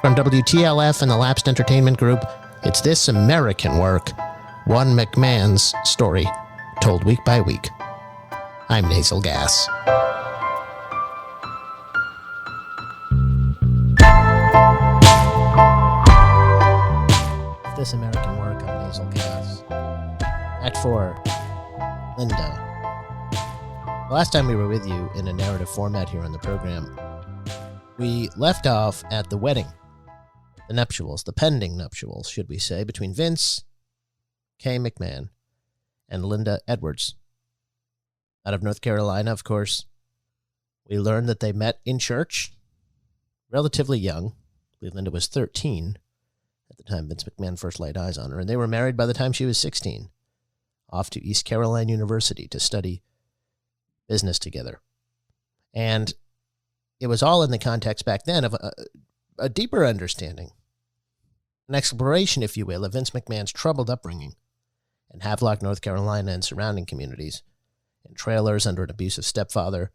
From WTLF and the Lapsed Entertainment Group, it's This American Work, one McMahon's story, told week by week. I'm Nasal Gas. This American Work, I'm Nasal Gas. Act 4, Linda. The last time we were with you in a narrative format here on the program, we left off at the wedding. The nuptials, the pending nuptials, should we say, between Vince K. McMahon and Linda Edwards. Out of North Carolina, of course. We learned that they met in church, relatively young. I believe Linda was 13 at the time Vince McMahon first laid eyes on her, and they were married by the time she was 16, off to East Carolina University to study business together. And it was all in the context back then of a deeper understanding, an exploration, if you will, of Vince McMahon's troubled upbringing in Havelock, North Carolina, and surrounding communities, in trailers under an abusive stepfather,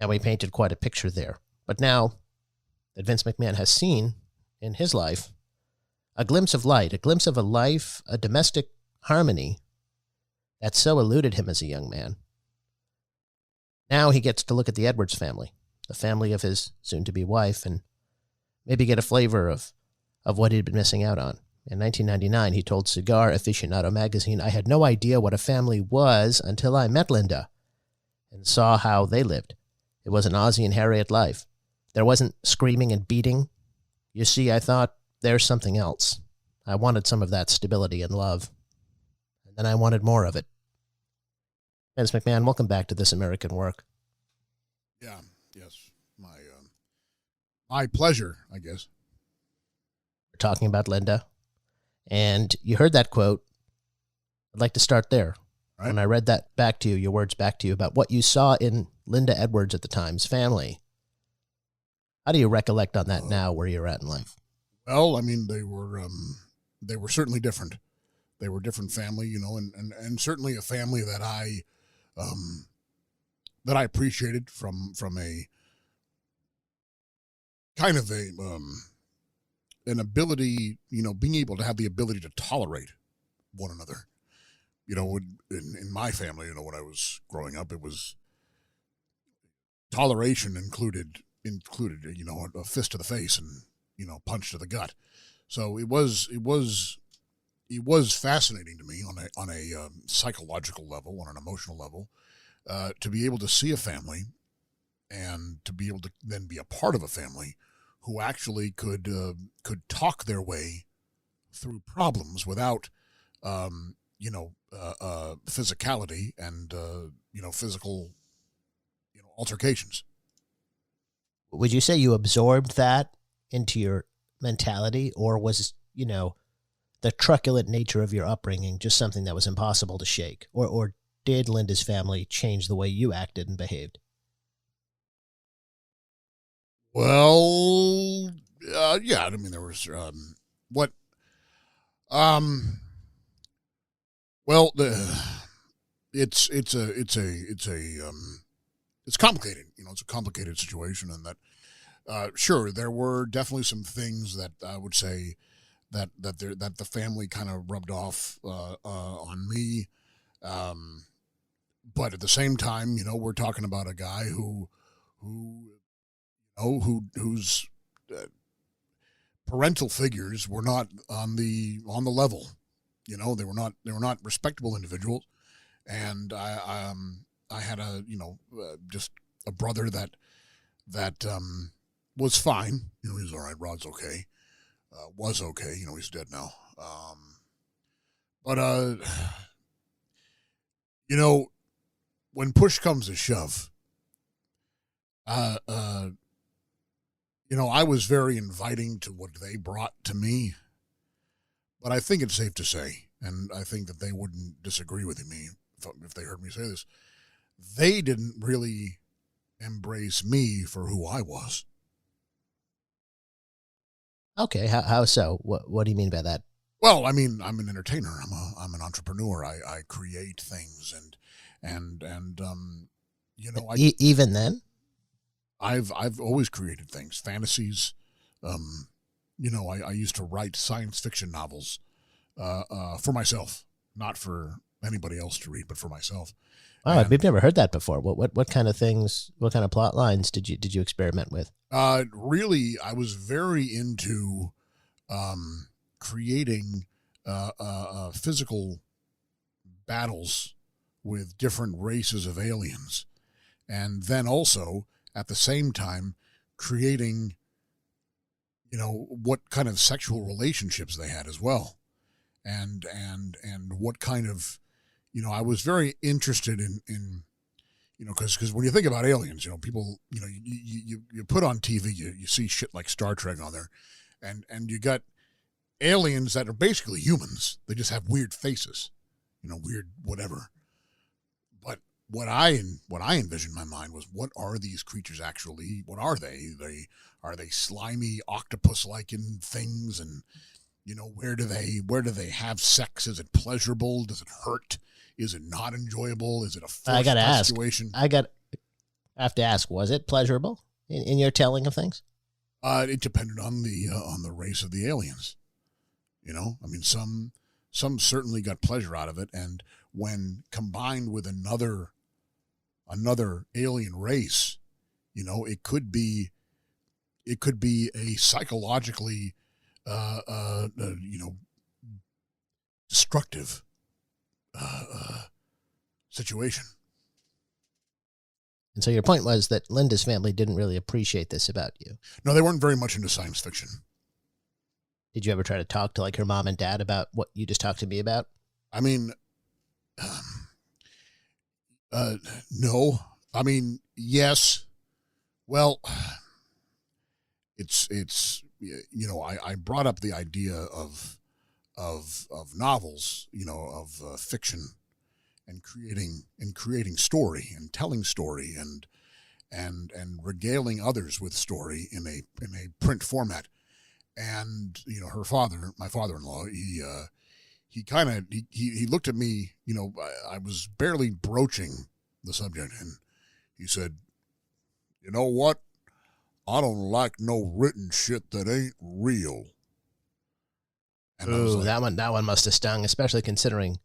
and we painted quite a picture there. But now that Vince McMahon has seen in his life a glimpse of light, a glimpse of a life, a domestic harmony that so eluded him as a young man, now he gets to look at the Edwards family, the family of his soon-to-be wife, and maybe get a flavor of what he'd been missing out on. In 1999, he told Cigar Aficionado magazine, "I had no idea what a family was until I met Linda and saw how they lived. It was an Ozzie and Harriet life. There wasn't screaming and beating. You see, I thought, there's something else. I wanted some of that stability and love. And then I wanted more of it." Vince McMahon, welcome back to This American Work. Yeah, yes. My pleasure, I guess. We're talking about Linda. And you heard that quote. I'd like to start there. Right. When I read that back to you, your words back to you about what you saw in Linda Edwards at the time's family. How do you recollect on that now, where you're at in life? Well, I mean, they were certainly different. They were a different family, you know, and certainly a family that I appreciated from a kind of an ability, you know, being able to have the ability to tolerate one another. You know, in my family, you know, when I was growing up, it was toleration included, you know, a fist to the face and, you know, punch to the gut. So it was fascinating to me on a psychological level, on an emotional level, to be able to see a family and to be able to then be a part of a family who actually could talk their way through problems without, physicality and, physical, altercations. Would you say you absorbed that into your mentality, or was, the truculent nature of your upbringing just something that was impossible to shake? Or did Linda's family change the way you acted and behaved? Well, yeah. I mean, there was it's complicated. You know, it's a complicated situation, and that sure, there were definitely some things that I would say that the family kind of rubbed off on me, but at the same time, you know, we're talking about a guy whose parental figures were not on the level. You know, they were not respectable individuals, and I had just a brother that was fine. You know, he's all right. Rod's okay. Was okay. You know, he's dead now. But you know, when push comes to shove, you know, I was very inviting to what they brought to me, but I think it's safe to say, and I think that they wouldn't disagree with me if they heard me say this, they didn't really embrace me for who I was. Okay, how so? What do you mean by that? Well, I mean, I'm an entertainer. I'm an entrepreneur. I create things, and you know, Even then, I've always created things, fantasies. You know, I used to write science fiction novels for myself, not for anybody else to read, but for myself. oh, we've never heard that before. What kind of things? What kind of plot lines did you experiment with? Really, I was very into creating physical battles with different races of aliens, and then also at the same time creating, you know, what kind of sexual relationships they had as well, and what kind of, you know, I was very interested in you know, because when you think about aliens, you know, people, you know, you put on TV, you see shit like Star Trek on there, and you got aliens that are basically humans. They just have weird faces, you know, weird whatever. But what I envisioned in my mind was, what are these creatures actually? What are they? Are they slimy octopus-like things? And, you know, where do they have sex? Is it pleasurable? Does it hurt? Is it not enjoyable? Is it a forced situation? I have to ask, was it pleasurable in your telling of things? It depended on the race of the aliens. You know, I mean, some certainly got pleasure out of it, and when combined with another alien race, you know, it could be a psychologically, you know, destructive situation. And so your point was that Linda's family didn't really appreciate this about you. No, they weren't very much into science fiction. Did you ever try to talk to like her mom and dad about what you just talked to me about? I mean, no. I mean, yes. Well, it's you know, I brought up the idea of novels, you know, of fiction, and creating story and telling story and regaling others with story in a print format. And, you know, my father-in-law, he looked at me, you know, I was barely broaching the subject, and he said, you know what? I don't like no written shit that ain't real. And ooh, like, that one must have stung, especially considering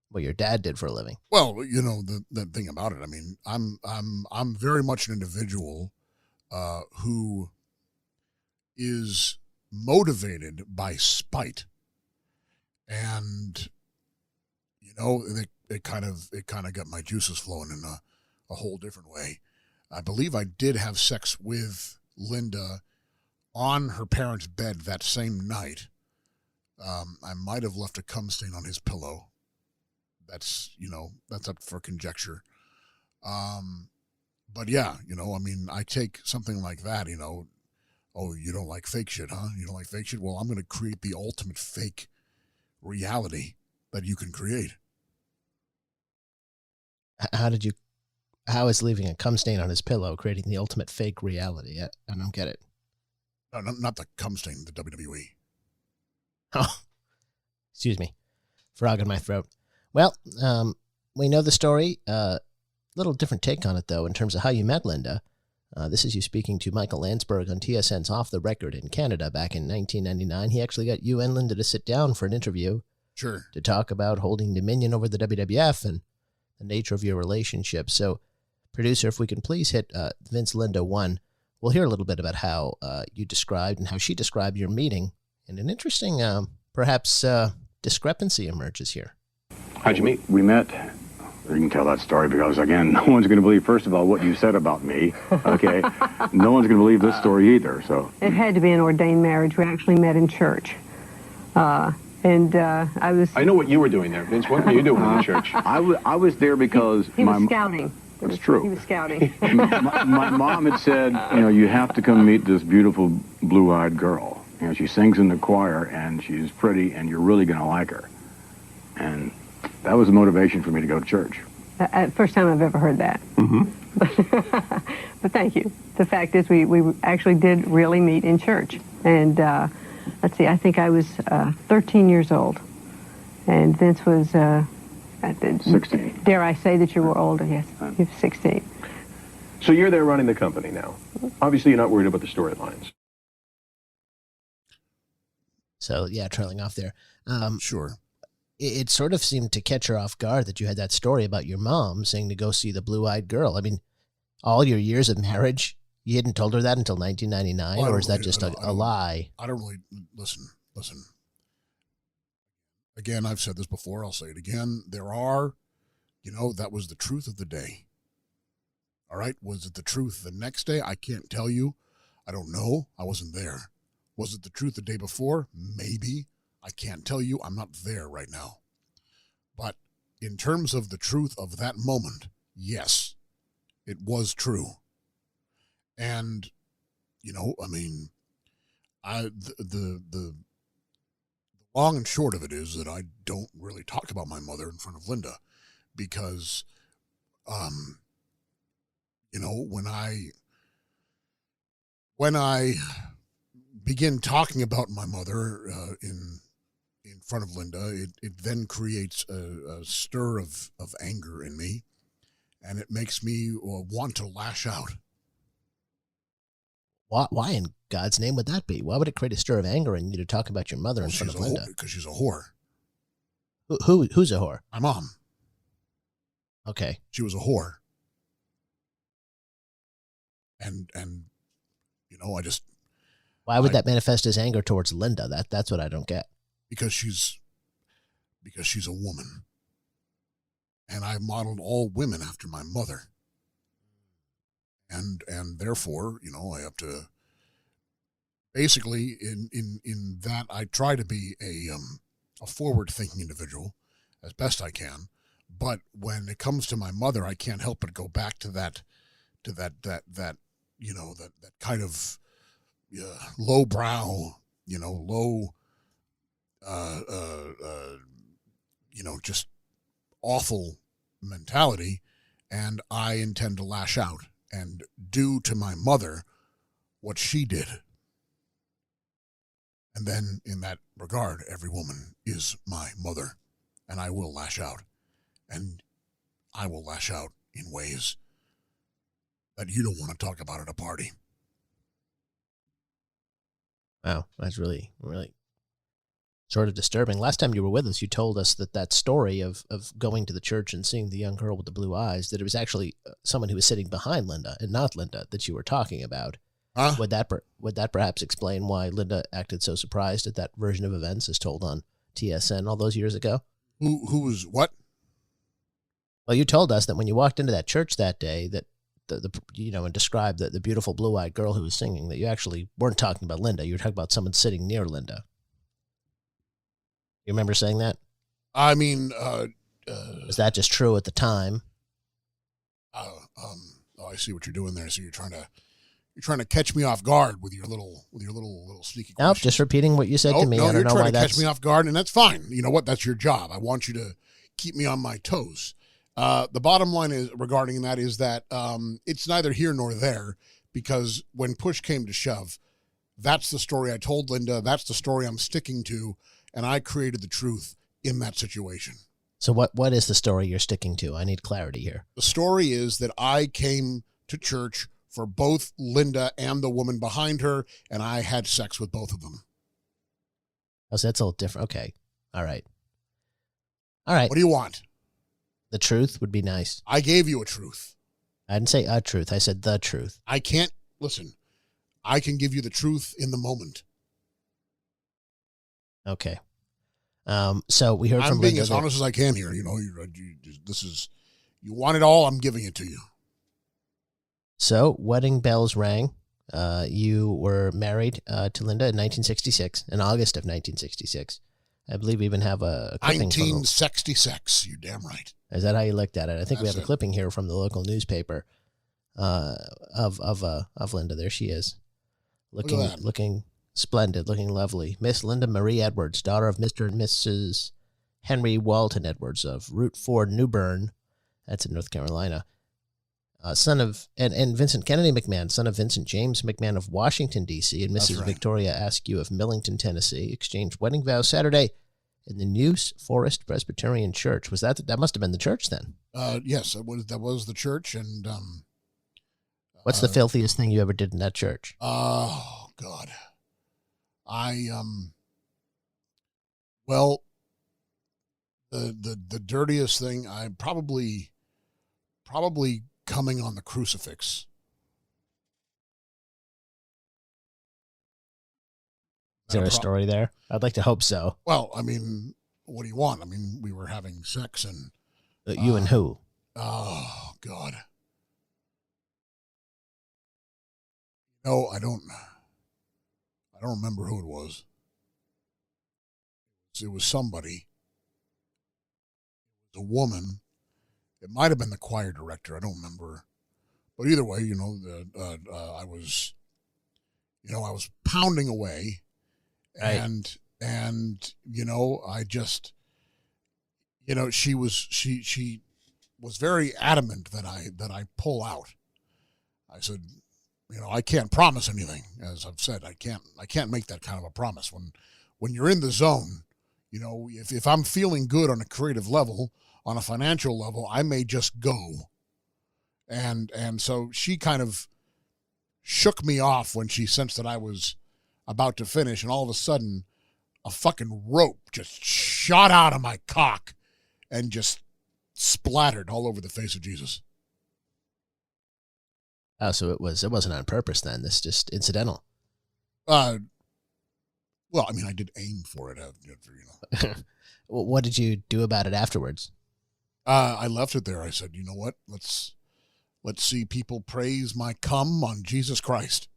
what your dad did for a living. Well, you know, the thing about it, I mean, I'm very much an individual who is motivated by spite, and you know, it kind of got my juices flowing in a whole different way. I believe I did have sex with Linda on her parents' bed that same night. I might have left a cum stain on his pillow. That's up for conjecture. But yeah, you know, I mean, I take something like that, you know, oh, you don't like fake shit, huh? You don't like fake shit? Well, I'm going to create the ultimate fake reality that you can create. How is leaving a cum stain on his pillow creating the ultimate fake reality? I don't get it. No, not the cum stain, the WWE. Oh, excuse me. Frog in my throat. Well, we know the story. Little different take on it, though, in terms of how you met Linda. This is you speaking to Michael Landsberg on TSN's Off the Record in Canada back in 1999. He actually got you and Linda to sit down for an interview. Sure. To talk about holding dominion over the WWF and the nature of your relationship. So, producer, if we can please hit Vince Linda 1, we'll hear a little bit about how you described and how she described your meeting. And an interesting, perhaps, discrepancy emerges here. How'd you meet? We met. You can tell that story because, again, no one's going to believe, first of all, what you said about me, okay? No one's going to believe this story either, so. It had to be an ordained marriage. We actually met in church. I know what you were doing there, Vince. What were you doing in the church? I was there because... He was scouting. That's true. He was scouting. my mom had said, you know, you have to come meet this beautiful blue-eyed girl. You know, she sings in the choir, and she's pretty, and you're really going to like her. And that was the motivation for me to go to church. First time I've ever heard that. Mm-hmm. But thank you. The fact is we actually did really meet in church. And let's see, I think I was 13 years old. And Vince was... 16. Dare I say that you were older? Yes, you're 16. So you're there running the company now. Obviously, you're not worried about the storylines. So, yeah, trailing off there. Sure. It sort of seemed to catch her off guard that you had that story about your mom saying to go see the blue-eyed girl. I mean, all your years of marriage, you hadn't told her that until 1999, Well, or is that just a lie? I don't really listen. Again, I've said this before. I'll say it again. There are, that was the truth of the day. All right. Was it the truth the next day? I can't tell you. I don't know. I wasn't there. Was it the truth the day before? Maybe. I can't tell you. I'm not there right now. But in terms of the truth of that moment, yes, it was true. And, the long and short of it is that I don't really talk about my mother in front of Linda because, when I begin talking about my mother in front of Linda, it then creates a stir of anger in me, and it makes me want to lash out. Why in God's name would that be? Why would it create a stir of anger in you to talk about your mother in front of Linda? Because she's a whore. Who's a whore? My mom. Okay. She was a whore. And I just... Why would that manifest as anger towards Linda? That's what I don't get. Because she's a woman. And I modeled all women after my mother. And therefore, I have to basically in that I try to be a forward-thinking individual as best I can. But when it comes to my mother, I can't help but go back to that kind of lowbrow, low, just awful mentality, and I intend to lash out and do to my mother what she did. And then in that regard, every woman is my mother, and I will lash out. And I will lash out in ways that you don't want to talk about at a party. Wow, that's really, really sort of disturbing. Last time you were with us, you told us that story of going to the church and seeing the young girl with the blue eyes, that it was actually someone who was sitting behind Linda and not Linda that you were talking about. Huh? Would that perhaps explain why Linda acted so surprised at that version of events as told on TSN all those years ago? Who was what? Well, you told us that when you walked into that church that day, that and described the beautiful blue-eyed girl who was singing, that you actually weren't talking about Linda. You were talking about someone sitting near Linda. You remember saying that? I mean, was that just true at the time? I see what you're doing there. So you're trying to catch me off guard with your little sneaky question. Nope, just repeating what you said to me. No, I don't know why you're trying to catch me off guard, and that's fine. You know what? That's your job. I want you to keep me on my toes. The bottom line is regarding that is that it's neither here nor there, because when push came to shove, that's the story I told Linda. That's the story I'm sticking to, and I created the truth in that situation. So what is the story you're sticking to? I need clarity here. The story is that I came to church for both Linda and the woman behind her, and I had sex with both of them. Oh, so that's a little different. Okay. All right. What do you want? The truth would be nice. I gave you a truth. I didn't say a truth. I said the truth. I can't, listen, I can give you the truth in the moment. Okay. So we heard from I'm being Linda as honest as I can here. You want it all, I'm giving it to you. So wedding bells rang. You were married to Linda in 1966, in August of 1966. I believe we even have a clipping 1966. You're damn right. Is that how you looked at it? I think we That's have a clipping here from the local newspaper of Linda. There she is, looking splendid, looking lovely. Miss Linda Marie Edwards, daughter of Mr. and Mrs. Henry Walton Edwards of Route 4, New Bern. That's in North Carolina. son of and Vincent Kennedy McMahon, son of Vincent James McMahon of Washington, D.C., and That's Mrs. right. Victoria Askew of Millington, Tennessee, exchanged wedding vows Saturday in the Neuse Forest Presbyterian Church. Was that must have been the church then? Yes, that was the church, and What's the filthiest thing you ever did in that church? oh God, well, the dirtiest thing, I probably coming on the crucifix. Is there a story there? I'd like to hope so. Well, I mean, what do you want? I mean, we were having sex, and You and who? oh God, no, I don't remember who it was. It was somebody. It was a woman. It might have been the choir director. I don't remember. But either way, I was pounding away, Right. and I just, she was very adamant that I pull out. I said, I can't promise anything. As I've said, I can't make that kind of a promise. When you're in the zone, if I'm feeling good on a creative level, on a financial level, I may just go. And so she kind of shook me off when she sensed that I was about to finish, and all of a sudden a fucking rope just shot out of my cock and just splattered all over the face of Jesus. Oh, so it wasn't on purpose then. This just incidental. Well, I mean, I did aim for it. Well, what did you do about it afterwards? I left it there. I said, you know what? Let's see people praise my cum on Jesus Christ.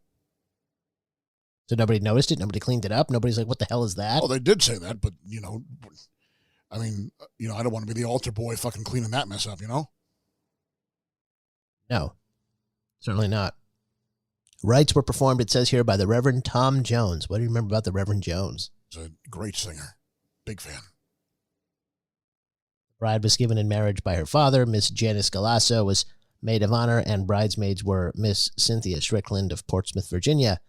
So nobody noticed it? Nobody cleaned it up? Nobody's like, what the hell is that? Oh, they did say that, but, I mean, I don't want to be the altar boy fucking cleaning that mess up, No, certainly not. Rites were performed, it says here, by the Reverend Tom Jones. What do you remember about the Reverend Jones? He's a great singer. Big fan. The bride was given in marriage by her father. Miss Janice Galasso was maid of honor, and bridesmaids were Miss Cynthia Strickland of Portsmouth, Virginia,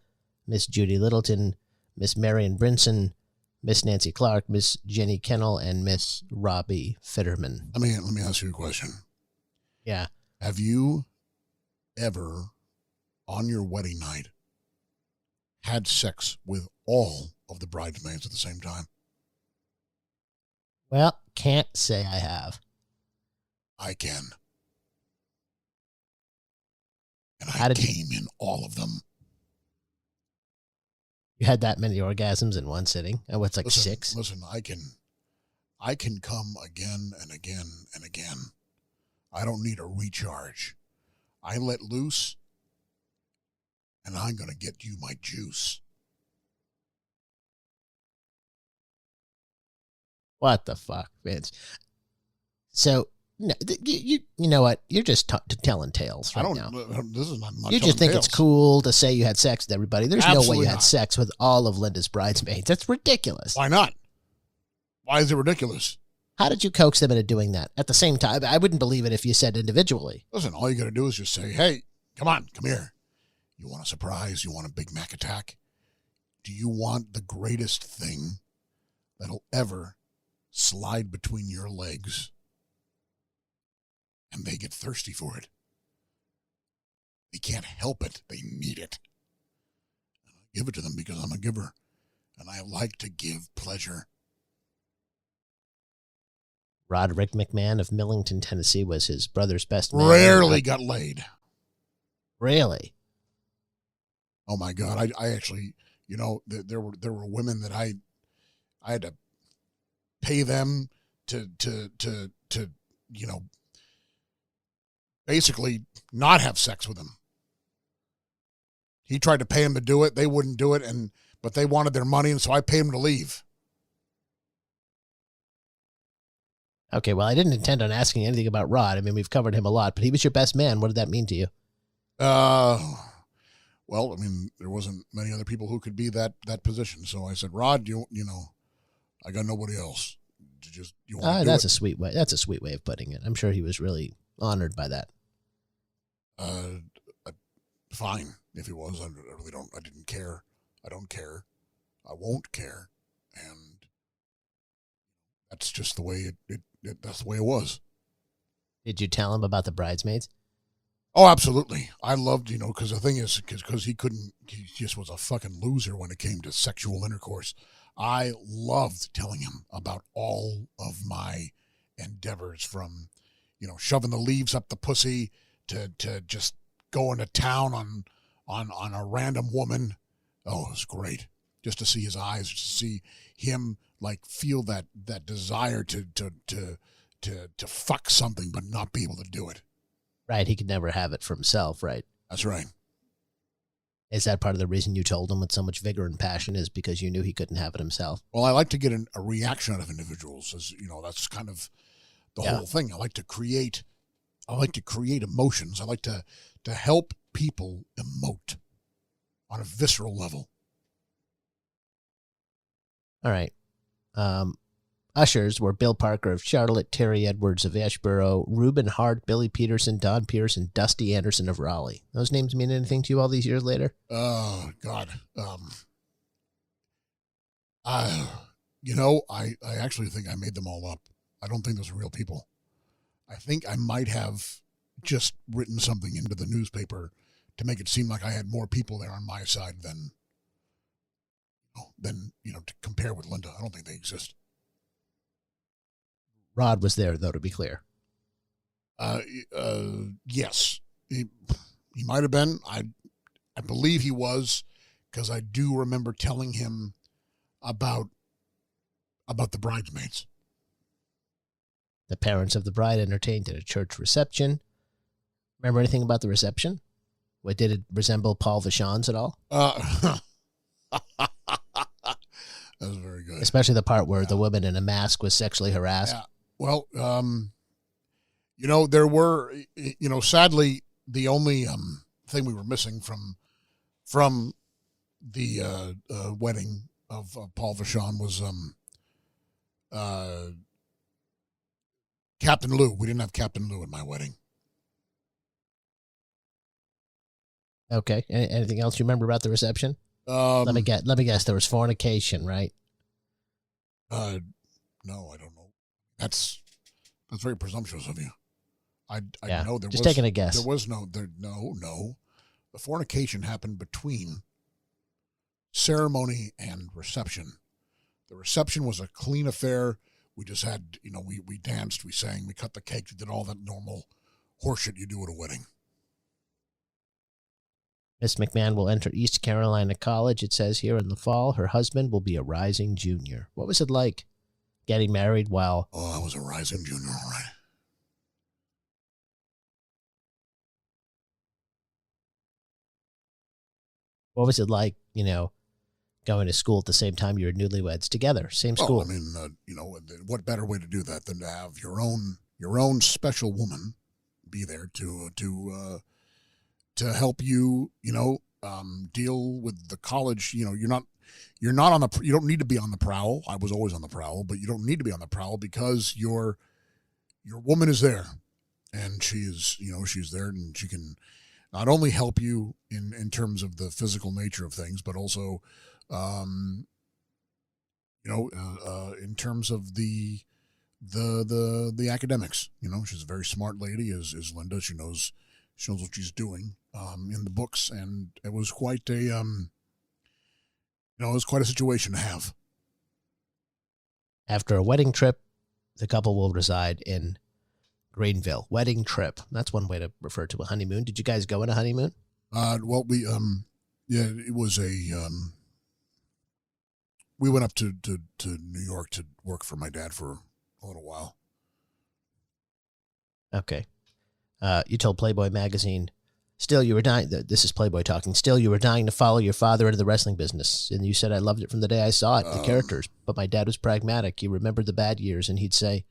Miss Judy Littleton, Miss Marion Brinson, Miss Nancy Clark, Miss Jenny Kennel, and Miss Robbie Fitterman. Let me ask you a question. Yeah. Have you ever, on your wedding night, had sex with all of the bridesmaids at the same time? Well, can't say I have. I can. And How I did you- came in all of them. You had that many orgasms in one sitting? Oh, what's like Listen, 6? Listen, I can come again and again and again. I don't need a recharge. I let loose, and I'm going to get you my juice. What the fuck, Vince? So, no, you know what? You're just telling tales right now. This is not You just think it's cool to say you had sex with everybody. There's no way Absolutely you had not. sex with all of Linda's bridesmaids. That's ridiculous. Why not? Why is it ridiculous? How did you coax them into doing that? At the same time, I wouldn't believe it if you said individually. Listen, all you got to do is just say, hey, come here. You want a surprise? You want a Big Mac attack? Do you want the greatest thing that'll ever slide between your legs? And they get thirsty for it. They can't help it. They need it. And I give it to them because I'm a giver. And I like to give pleasure. Roderick McMahon of Millington, Tennessee was his brother's best man. Rarely got laid. Really? Oh my God. I actually, there were women that I had to pay them to basically not have sex with him. He tried to pay him to do it. They wouldn't do it, but they wanted their money, and so I paid him to leave. Okay, well, I didn't intend on asking anything about Rod. I mean, we've covered him a lot, but he was your best man. What did that mean to you? Well, I mean, there wasn't many other people who could be that position. So I said, Rod, I got nobody else. You want to do That's it? a sweet way. That's a sweet way of putting it. I'm sure he was really honored by that. Fine if he was. I really don't. I didn't care. I don't care. I won't care, and that's just the way that's the way it was. Did you tell him about the bridesmaids? Oh, absolutely. I loved, because the thing is, because he just was a fucking loser when it came to sexual intercourse. I loved telling him about all of my endeavors, from, shoving the leaves up the pussy to just going to town on a random woman. Oh, it was great just to see his eyes, to see him like feel that desire to fuck something but not be able to do it. Right, he could never have it for himself, right? That's right. Is that part of the reason you told him with so much vigor and passion, is because you knew he couldn't have it himself? Well, I like to get a reaction out of individuals, as that's kind of the whole thing. I like to create emotions. I like to help people emote on a visceral level. All right. Ushers were Bill Parker of Charlotte, Terry Edwards of Ashboro, Reuben Hart, Billy Peterson, Don Pierce, and Dusty Anderson of Raleigh. Those names mean anything to you all these years later? Oh, God. I actually think I made them all up. I don't think those are real people. I think I might have just written something into the newspaper to make it seem like I had more people there on my side than to compare with Linda. I don't think they exist. Rod was there, though, to be clear. Yes, he might have been. I believe he was, because I do remember telling him about the bridesmaids. The parents of the bride entertained at a church reception. Remember anything about the reception? What, did it resemble Paul Vachon's at all? That was very good. Especially the part where the woman in a mask was sexually harassed. Yeah. Well, there were, sadly, the only thing we were missing from the wedding of Paul Vachon was Captain Lou. We didn't have Captain Lou at my wedding. Okay. Anything else you remember about the reception? Let me guess. There was fornication, right? No, I don't know. That's very presumptuous of you. I know there just was taking a guess. There was no. The fornication happened between ceremony and reception. The reception was a clean affair. We just had, we danced, we sang, we cut the cake, we did all that normal horseshit you do at a wedding. Miss McMahon will enter East Carolina College, it says here, in the fall. Her husband will be a rising junior. What was it like getting married while... Oh, I was a rising junior, all right. What was it like, going to school at the same time you were newlyweds together? Same school. I mean, what better way to do that than to have your own special woman be there to help you, deal with the college. You're not on the, you don't need to be on the prowl. I was always on the prowl, but you don't need to be on the prowl because your woman is there, and she's there, and she can not only help you in terms of the physical nature of things, but also, in terms of the academics. She's a very smart lady, is Linda. She knows what she's doing in the books, and it was quite a situation to have. After a wedding trip, the couple will reside in Greenville. Wedding trip. That's one way to refer to a honeymoon. Did you guys go on a honeymoon? Well, we it was we went up to New York to work for my dad for a little while. Okay. You told Playboy magazine, still you were dying, this is Playboy talking, still you were dying to follow your father into the wrestling business. And you said, I loved it from the day I saw it, the characters. But my dad was pragmatic. He remembered the bad years, and he'd say,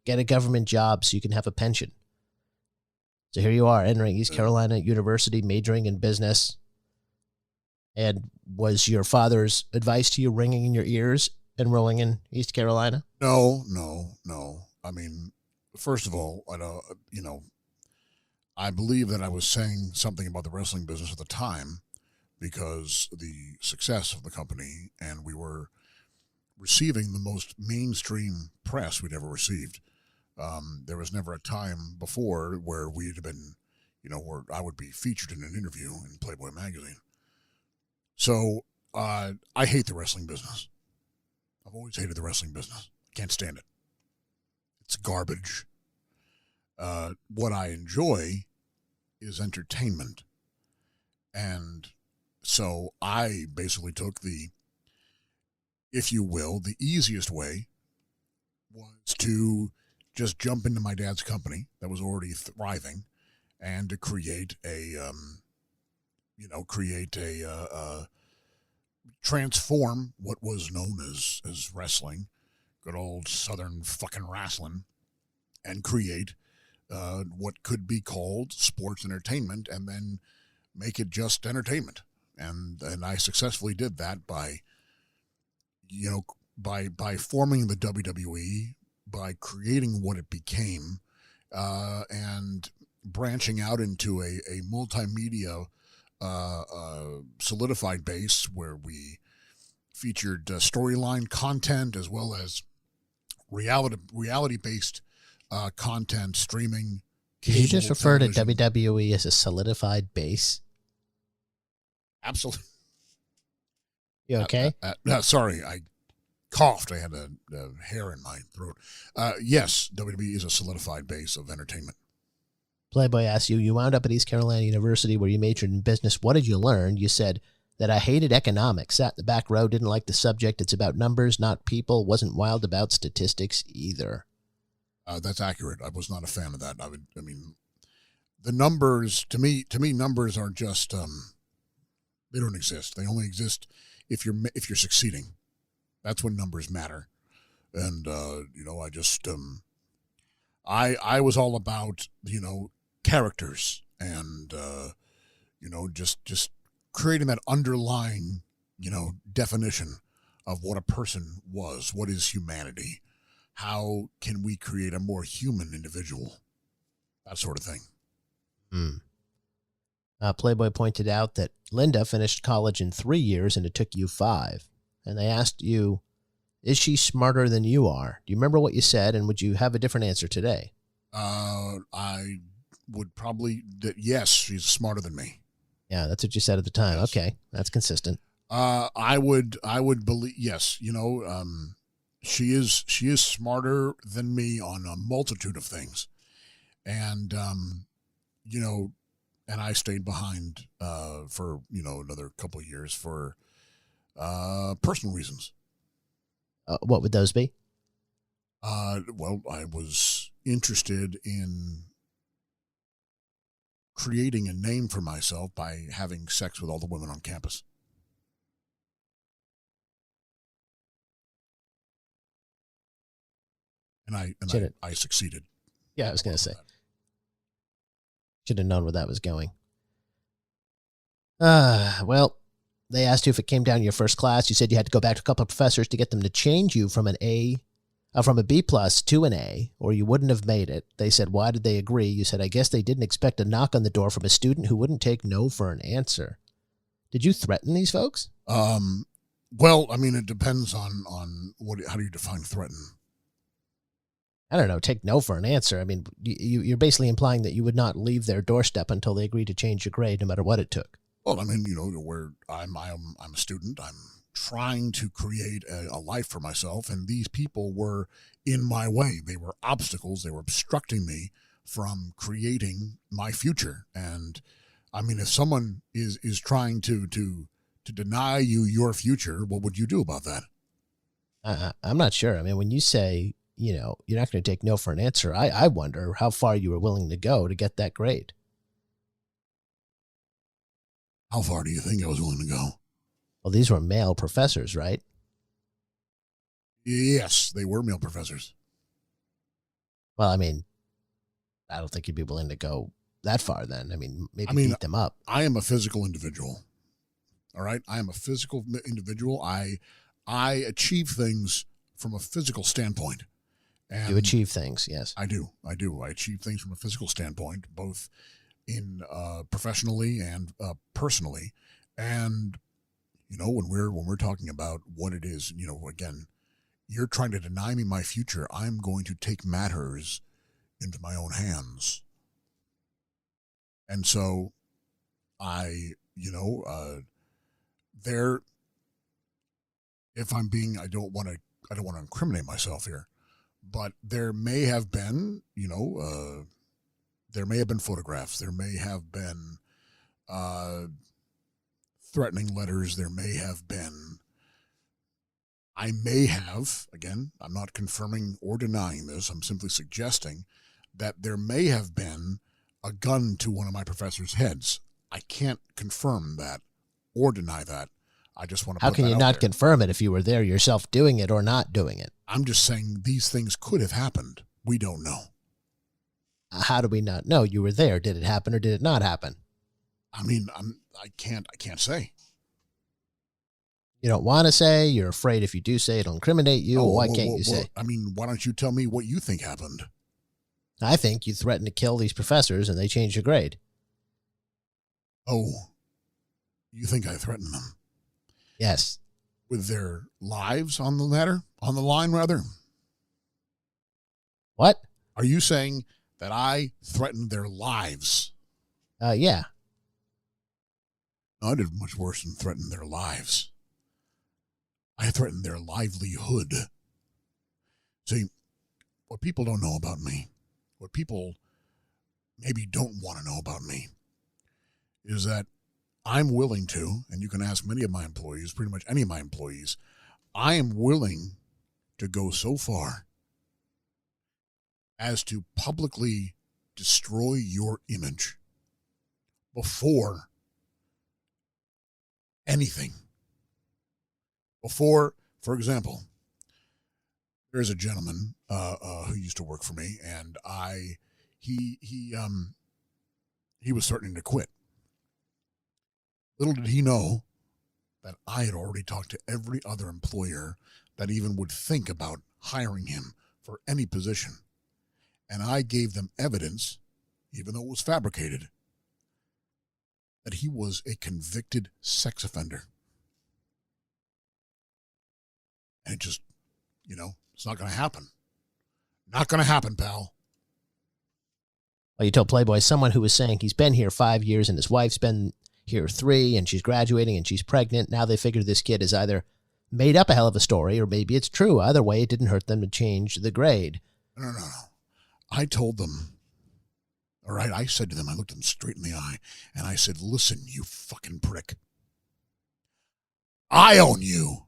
get a government job so you can have a pension. So here you are, entering East Carolina University, majoring in business. And was your father's advice to you ringing in your ears, enrolling in East Carolina? No. I mean, first of all, I believe that I was saying something about the wrestling business at the time because the success of the company, and we were receiving the most mainstream press we'd ever received. There was never a time before where we'd have been, where I would be featured in an interview in Playboy magazine. So I hate the wrestling business. I've always hated the wrestling business. Can't stand it. It's garbage. What I enjoy is entertainment. And so I basically took the, if you will, the easiest way was to just jump into my dad's company that was already thriving and to create transform what was known as wrestling, good old Southern fucking wrestling, and create what could be called sports entertainment, and then make it just entertainment. And I successfully did that by forming the WWE, by creating what it became, and branching out into a multimedia solidified base where we featured storyline content as well as reality-based content, streaming. Did you just refer to television. WWE as a solidified base? Absolutely. You okay? Sorry, I coughed. I had a hair in my throat. Yes, WWE is a solidified base of entertainment. Playboy asked you wound up at East Carolina University where you majored in business. What did you learn? You said that I hated economics, sat in the back row, didn't like the subject. It's about numbers, not people. Wasn't wild about statistics either. That's accurate. I was not a fan of that. The numbers, to me, numbers are just, they don't exist. They only exist if you're succeeding. That's when numbers matter. And, I just, I was all about, characters and, just creating that underlying, definition of what a person was. What is humanity? How can we create a more human individual? That sort of thing. Playboy pointed out that Linda finished college in 3 years and it took you 5. And they asked you, is she smarter than you are? Do you remember what you said, and would you have a different answer today? I would probably, yes, she's smarter than me. Yeah, that's what you said at the time. Yes. Okay, that's consistent. I would believe, yes, she is smarter than me on a multitude of things. And, and I stayed behind for, another couple of years for personal reasons. What would those be? Well, I was interested in creating a name for myself by having sex with all the women on campus. And I succeeded. Yeah, I was going to say. Should have known where that was going. Well, they asked you if it came down to your first class. You said you had to go back to a couple of professors to get them to change you from an A, from a B plus to an A, or you wouldn't have made it. They said, why did they agree? You said, I guess they didn't expect a knock on the door from a student who wouldn't take no for an answer. Did you threaten these folks? Well, it depends on how do you define threaten? I don't know, take no for an answer. You're basically implying that you would not leave their doorstep until they agreed to change your grade, no matter what it took. Well, where I'm a student. I'm trying to create a life for myself, and these people were in my way. They were obstacles. They were obstructing me from creating my future. And if someone is trying to deny you your future, what would you do about that? I'm not sure. When you say, you're not going to take no for an answer, I wonder how far you were willing to go to get that grade. How far do you think I was willing to go? Well, these were male professors, right? Yes, they were male professors. Well, I don't think you'd be willing to go that far then. Maybe beat them up. I am a physical individual. All right? I am a physical individual. I achieve things from a physical standpoint. And you achieve things, yes. I do. I achieve things from a physical standpoint, both in professionally and personally. And when we're talking about what it is, again, you're trying to deny me my future. I'm going to take matters into my own hands. And so I if I'm being, I don't want to incriminate myself here, but there may have been, there may have been photographs. There may have been threatening letters. There may have been, I may have, again, I'm not confirming or denying this. I'm simply suggesting that there may have been a gun to one of my professors' heads. I can't confirm that or deny that. I just want to. How can you not confirm it if you were there yourself doing it or not doing it? I'm just saying these things could have happened. We don't know. How do we not know? You were there. Did it happen or did it not happen? I mean, I can't say. You don't want to say. You're afraid if you do say it'll incriminate you. Why can't you say? I mean, why don't you tell me what you think happened? I think you threatened to kill these professors and they changed your grade. Oh, you think I threatened them? Yes. With their lives on the line, rather? What? Are you saying that I threatened their lives? Yeah. No, I did much worse than threaten their lives. I threatened their livelihood. See, what people don't know about me, what people maybe don't want to know about me, is that I'm willing to, and you can ask many of my employees, pretty much any of my employees, I am willing to go so far as to publicly destroy your image before anything. Before, for example, there's a gentleman who used to work for me, and he was threatening to quit. Little did he know that I had already talked to every other employer that even would think about hiring him for any position. And I gave them evidence, even though it was fabricated, that he was a convicted sex offender. And it just, it's not going to happen. Not going to happen, pal. Well, you told Playboy someone who was saying he's been here 5 years and his wife's been here 3 and she's graduating and she's pregnant. Now they figure this kid has either made up a hell of a story or maybe it's true. Either way, it didn't hurt them to change the grade. No. I told them, all right, I said to them, I looked them straight in the eye and I said, listen, you fucking prick. I own you.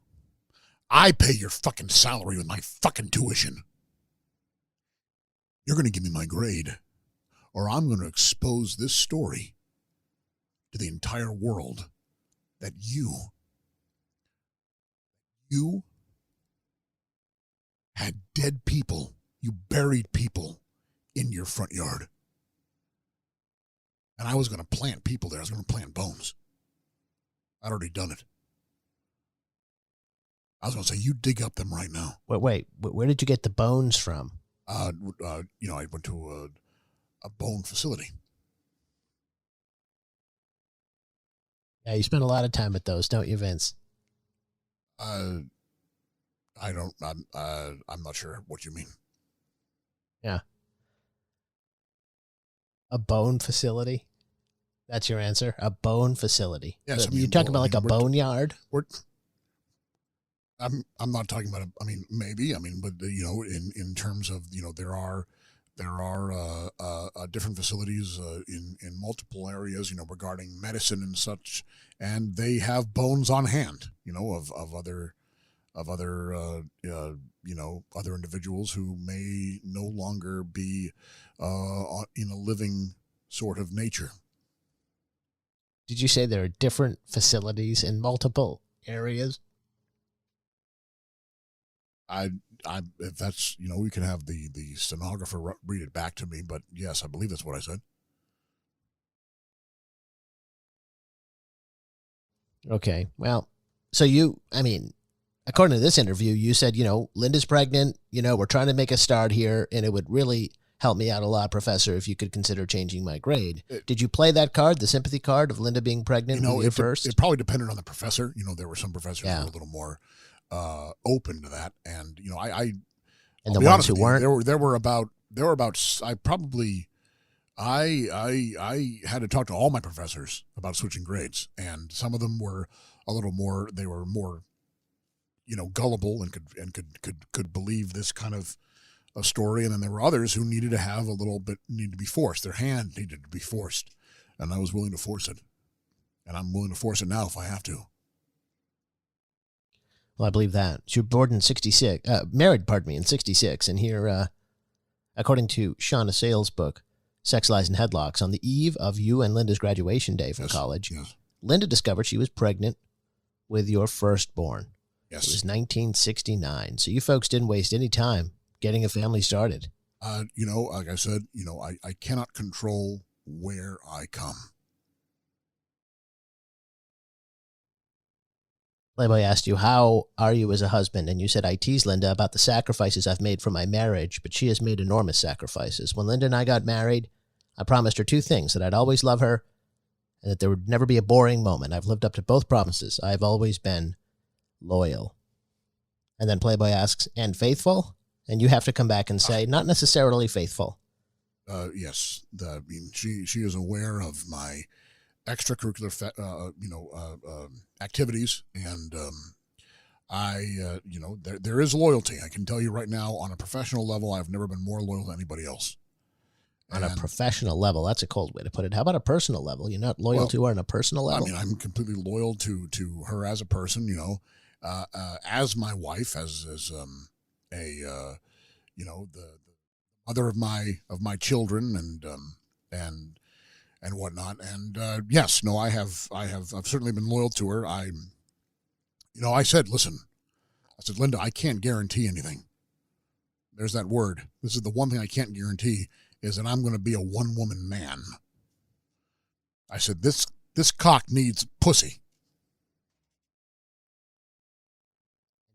I pay your fucking salary with my fucking tuition. You're going to give me my grade or I'm going to expose this story to the entire world that you had dead people, you buried people in your front yard. And I was going to plant people there. I was going to plant bones. I'd already done it. I was going to say, you dig up them right now. Wait, where did you get the bones from? I went to a bone facility. Yeah, you spend a lot of time at those, don't you, Vince? I'm not sure what you mean. Yeah. A bone facility? That's your answer? A bone facility? Yes. So you're talking about like a boneyard? I'm not talking about, maybe, but in terms of, there are different facilities in multiple areas, regarding medicine and such, and they have bones on hand, of other other individuals who may no longer be in a living sort of nature. Did you say there are different facilities in multiple areas? If that's, we can have the stenographer read it back to me, but yes, I believe that's what I said. Okay. Well, so according to this interview, you said, Linda's pregnant, we're trying to make a start here and it would really help me out a lot, Professor, if you could consider changing my grade. Did you play that card, the sympathy card of Linda being pregnant with you first? It probably depended on the professor. There were some professors who Yeah. were a little more open to that. And, I And I'll the be ones honest who with you, weren't? there were about, I had to talk to all my professors about switching grades. And some of them were a little more, they were more, gullible and could believe this kind of a story. And then there were others who needed to be forced. Their hand needed to be forced. And I was willing to force it. And I'm willing to force it now if I have to. Well, I believe that. She was born in 66, married, in 66. And here, according to Shauna Sales' book, Sex, Lies, and Headlocks, on the eve of you and Linda's graduation day from college, Yes. Linda discovered she was pregnant with your firstborn. Yes. It was 1969. So you folks didn't waste any time getting a family started. Like I said, I cannot control where I come. Playboy asked you, how are you as a husband? And you said, I tease Linda about the sacrifices I've made for my marriage, but she has made enormous sacrifices. When Linda and I got married, I promised her two things, that I'd always love her and that there would never be a boring moment. I've lived up to both promises. I've always been loyal. And then Playboy asks, and faithful? And you have to come back and say, not necessarily faithful. Yes. She is aware of my extracurricular, activities. And, there is loyalty. I can tell you right now, on a professional level, I've never been more loyal to anybody else. On a professional level, that's a cold way to put it. How about a personal level? You're not loyal to her on a personal level? I'm completely loyal to her as a person, as my wife, as the mother of my children and whatnot. And yes, no, I've certainly been loyal to her. I said, Linda, I can't guarantee anything. There's that word. This is the one thing I can't guarantee, is that I'm going to be a one-woman man. I said, this cock needs pussy.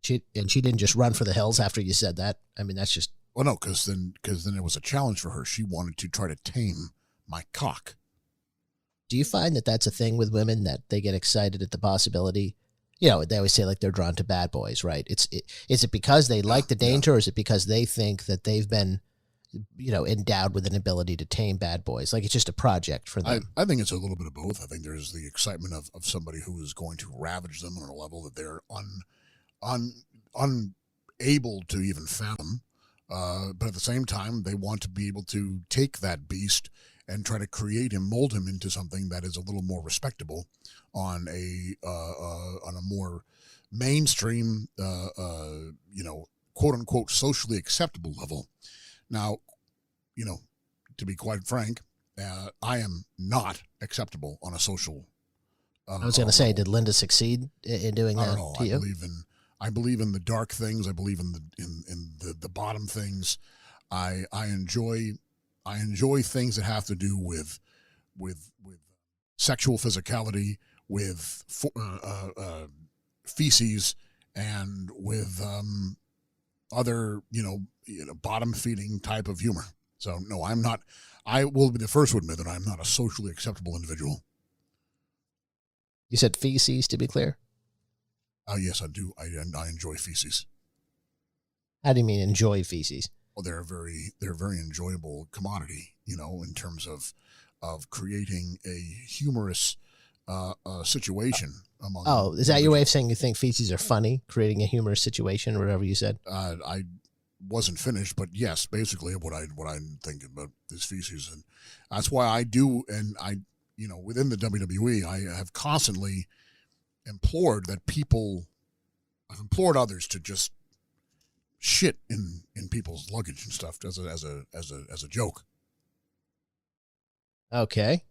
She didn't just run for the hills after you said that. I mean, that's just... Well, no, because then it was a challenge for her. She wanted to try to tame my cock. Do you find that that's a thing with women, that they get excited at the possibility? They always say like they're drawn to bad boys, right? Is it because they like the danger, or is it because they think that they've been, endowed with an ability to tame bad boys? Like it's just a project for them. I think it's a little bit of both. I think there's the excitement of somebody who is going to ravage them on a level that they're unable to even fathom. But at the same time, they want to be able to take that beast and try to create him, mold him into something that is a little more respectable on a more mainstream, quote unquote, socially acceptable level. Now, to be quite frank, I am not acceptable on a social. I was going to say, did Linda succeed in doing that to you? I believe in the dark things. I believe in the bottom things. I enjoy things that have to do with sexual physicality, with feces, and with other bottom feeding type of humor. So no, I'm not. I will be the first to admit that I'm not a socially acceptable individual. You said feces, to be clear? Yes, I do. I enjoy feces. How do you mean enjoy feces? Well, they're a very enjoyable commodity, in terms of creating a humorous situation among. Oh, is that your way of saying you think feces are funny, creating a humorous situation, or whatever you said? I wasn't finished, but yes, basically what I think about is feces, and that's why I do. And I, within the WWE, I have constantly implored others to just shit in people's luggage and stuff as a joke. Okay.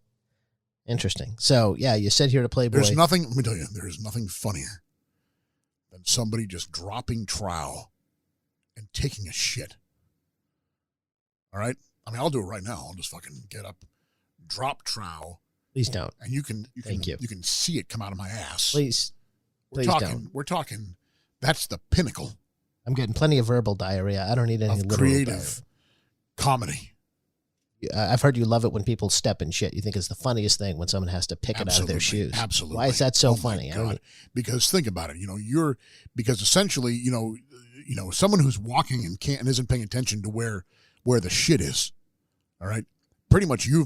Interesting. So, yeah, you said here to Playboy. Let me tell you, there's nothing funnier than somebody just dropping trowel and taking a shit. All right? I mean, I'll do it right now. I'll just fucking get up, drop trowel. Please don't. And you can see it come out of my ass. Please don't. We're talking, that's the pinnacle. I'm getting plenty of verbal diarrhea. I don't need any of literal creative diarrhea. comedy. I've heard you love it when people step in shit. You think it's the funniest thing when someone has to pick it out of their shoes. Absolutely. Why is that so Oh, funny? my I don't God. Because think about it. Because essentially, someone who's walking and isn't paying attention to where the shit is. All right. Pretty much, you're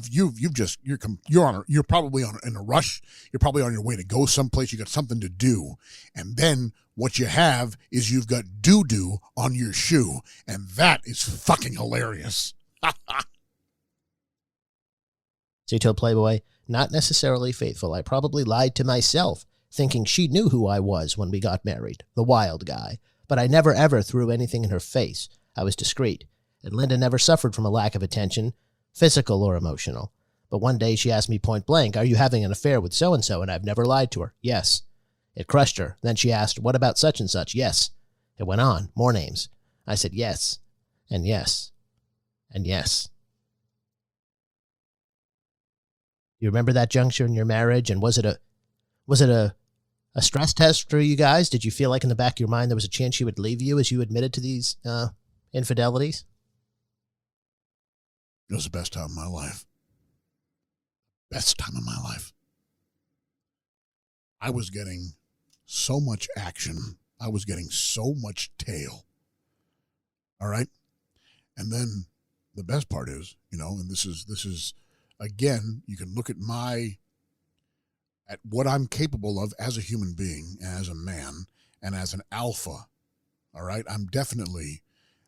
probably in a rush. You're probably on your way to go someplace. You got something to do, and then what you have is you've got doo-doo on your shoe, and that is fucking hilarious. So you told Playboy, not necessarily faithful. I probably lied to myself, thinking she knew who I was when we got married, the wild guy. But I never ever threw anything in her face. I was discreet. And Linda never suffered from a lack of attention, physical or emotional. But one day she asked me point blank, are you having an affair with so-and-so? And I've never lied to her. Yes. It crushed her. Then she asked, what about such and such? Yes. It went on. More names. I said yes. And yes. And yes. You remember that juncture in your marriage? And was it a stress test for you guys? Did you feel like in the back of your mind there was a chance she would leave you as you admitted to these infidelities? It was the best time of my life. Best time of my life. I was getting so much action. I was getting so much tail. All right? And then the best part is, and this is again, you can look at what I'm capable of as a human being, as a man, and as an alpha. All right? I'm definitely,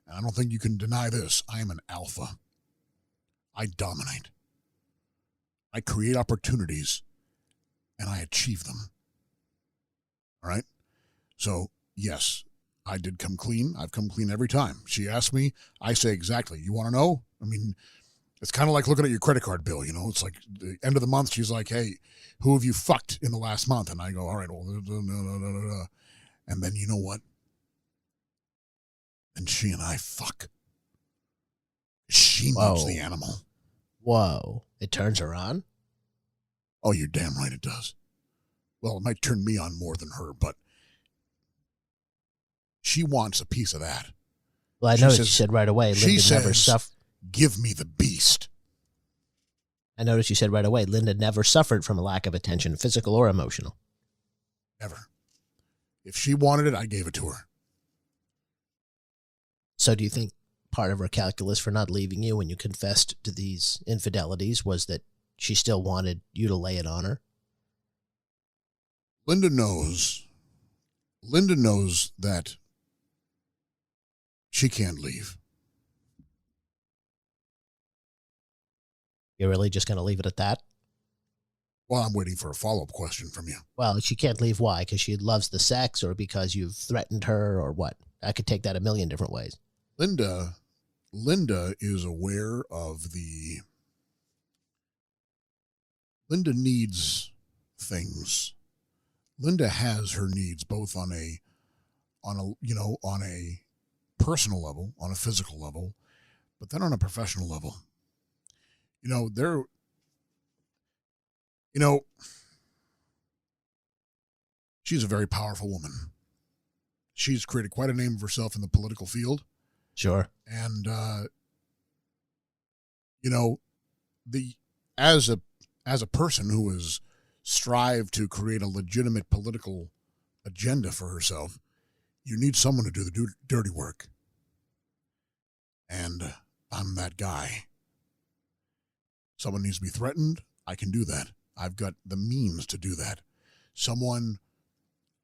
and I don't think you can deny this, I am an alpha. I dominate. I create opportunities, and I achieve them. All right? So, yes, I did come clean. I've come clean every time. She asked me, I say exactly. You want to know? I mean, it's kind of like looking at your credit card bill, It's like the end of the month, she's like, hey, who have you fucked in the last month? And I go, all right, well, no. And then you know what? And she and I fuck. She knows the animal. Whoa. It turns her on? Oh, you're damn right it does. Well, it might turn me on more than her, but she wants a piece of that. Well, I noticed you said right away, Linda never suffered. Give me the beast. I noticed you said right away, Linda never suffered from a lack of attention, physical or emotional. Never. If she wanted it, I gave it to her. So do you think part of her calculus for not leaving you when you confessed to these infidelities was that she still wanted you to lay it on her? Linda knows that she can't leave. You're really just going to leave it at that? Well, I'm waiting for a follow-up question from you. Well, she can't leave. Why? Because she loves the sex or because you've threatened her or what? I could take that a million different ways. Linda is aware of Linda needs things. Linda has her needs both on a personal level, on a physical level, but then on a professional level. She's a very powerful woman. She's created quite a name of herself in the political field. Sure. And, as a person who has strived to create a legitimate political agenda for herself, you need someone to do the dirty work. And I'm that guy. Someone needs to be threatened. I can do that. I've got the means to do that. Someone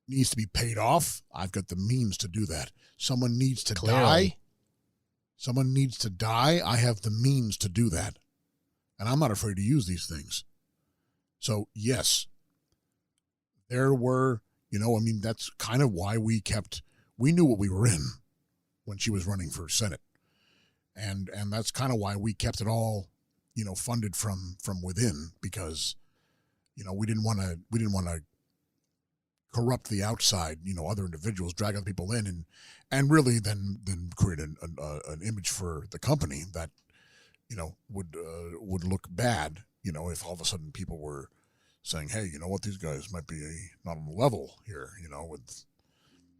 needs to be paid off. I've got the means to do that. Someone needs to die. Someone needs to die. I have the means to do that. And I'm not afraid to use these things. So, yes, there were, that's kind of why we knew what we were in when she was running for Senate. And that's kind of why we kept it all, funded from within, because, we didn't want to corrupt the outside, other individuals, drag other people in and really then create an image for the company that, would look bad, if all of a sudden people were saying, hey, you know what, these guys might be not on the level here, with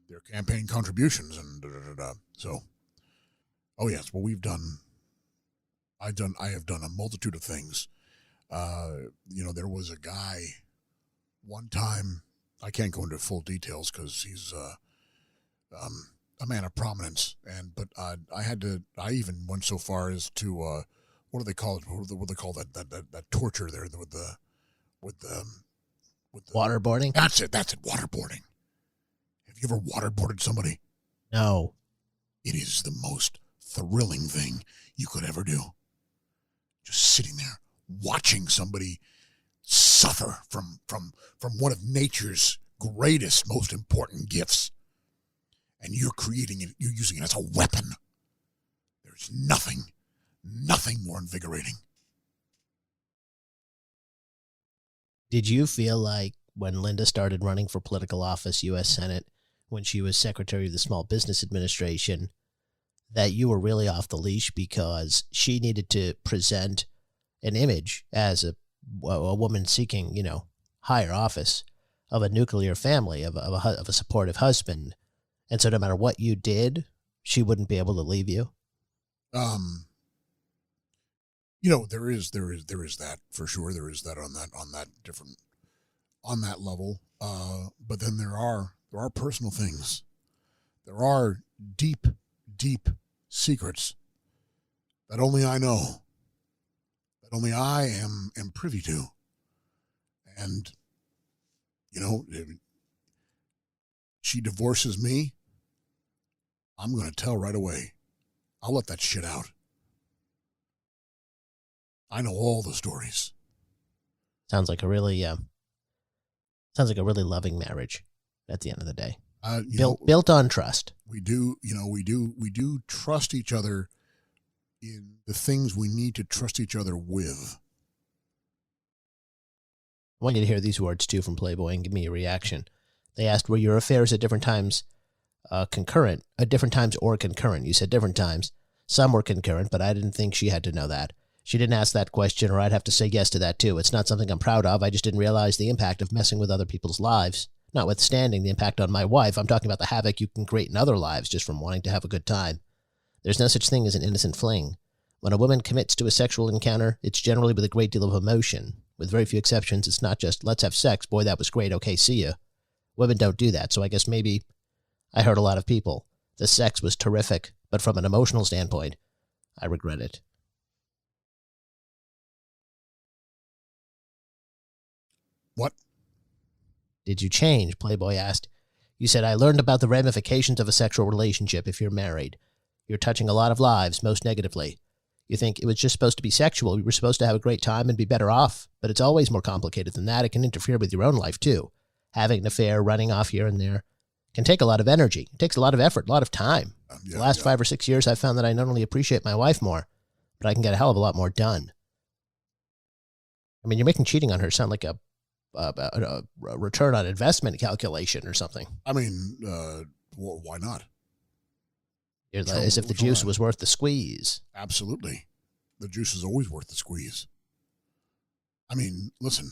their campaign contributions and da-da-da-da. So, oh yes, well, I have done a multitude of things. There was a guy one time, I can't go into full details because he's a man of prominence, but I even went so far as to what do they call it? What do they call that torture there with the Waterboarding? That's it, waterboarding. Have you ever waterboarded somebody? No. It is the most thrilling thing you could ever do. Just sitting there watching somebody suffer from one of nature's greatest, most important gifts. And you're creating it, you're using it as a weapon. There's nothing more invigorating. Did you feel like when Linda started running for political office, U.S. Senate, when she was Secretary of the Small Business Administration, that you were really off the leash because she needed to present an image as a woman seeking, higher office, of a nuclear family, of a supportive husband, and so no matter what you did, she wouldn't be able to leave you? There is that for sure. There is that on that level. But then there are personal things. There are deep secrets that only I know, that only I am privy to. And, she divorces me, I'm going to tell right away. I'll let that shit out. I know all the stories. Sounds like a really loving marriage at the end of the day. Built on trust. We do trust each other in the things we need to trust each other with. I want you to hear these words too from Playboy and give me a reaction. They asked, were your affairs at different times concurrent? At different times or concurrent? You said different times. Some were concurrent, but I didn't think she had to know that. She didn't ask that question, or I'd have to say yes to that too. It's not something I'm proud of. I just didn't realize the impact of messing with other people's lives. Notwithstanding the impact on my wife, I'm talking about the havoc you can create in other lives just from wanting to have a good time. There's no such thing as an innocent fling. When a woman commits to a sexual encounter, it's generally with a great deal of emotion. With very few exceptions, it's not just, let's have sex, boy, that was great, okay, see ya. Women don't do that, so I guess maybe I hurt a lot of people. The sex was terrific, but from an emotional standpoint, I regret it. What? Did you change? Playboy asked. You said, I learned about the ramifications of a sexual relationship if you're married. You're touching a lot of lives, most negatively. You think it was just supposed to be sexual. You were supposed to have a great time and be better off. But it's always more complicated than that. It can interfere with your own life, too. Having an affair, running off here and there, can take a lot of energy. It takes a lot of effort, a lot of time. The last 5 or 6 years, I've found that I not only appreciate my wife more, but I can get a hell of a lot more done. I mean, you're making cheating on her sound like a return on investment calculation or something. I mean, why not? As if the juice was worth the squeeze. Absolutely. The juice is always worth the squeeze. I mean, listen.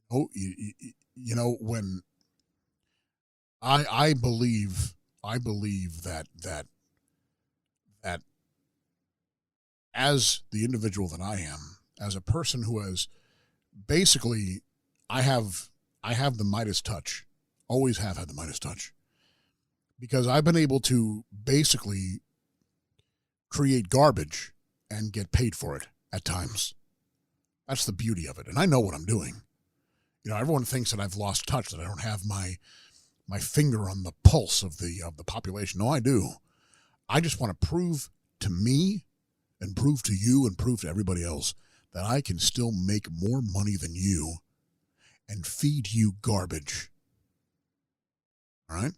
When I believe that as the individual that I am, as a person who has basically, I have the Midas touch, always have had the Midas touch, because I've been able to basically create garbage and get paid for it at times. That's the beauty of it. And I know what I'm doing. Everyone thinks that I've lost touch, that I don't have my finger on the pulse of the population. No, I do. I just want to prove to me and prove to you and prove to everybody else that I can still make more money than you and feed you garbage. All right?